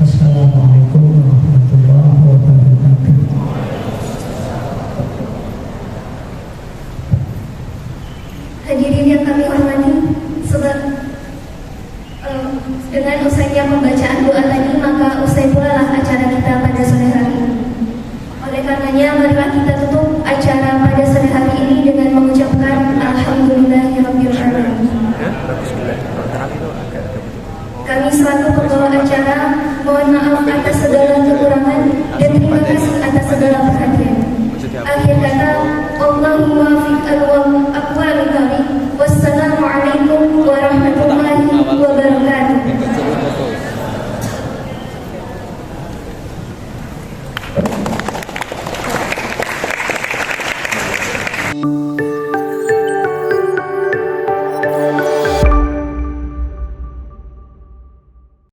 Assalamualaikum warahmatullahi wabarakatuh. Hadirin yang kami hormati, dengan usainya pembacaan doa tadi, maka usai pula lah acara kita pada sore hari ini. Oleh karenanya, marilah kita tutup acara pada sore hari ini dengan mengucapkan Alhamdulillahirabbil alamin. Kami selaku pembawa acara mohon maaf atas segala kekurangan dan terima kasih atas segala perhatian. Akhir kata, Allahumma fi'al wa aqwal kami. Wassalamualaikum warahmatullahi wabarakatuh.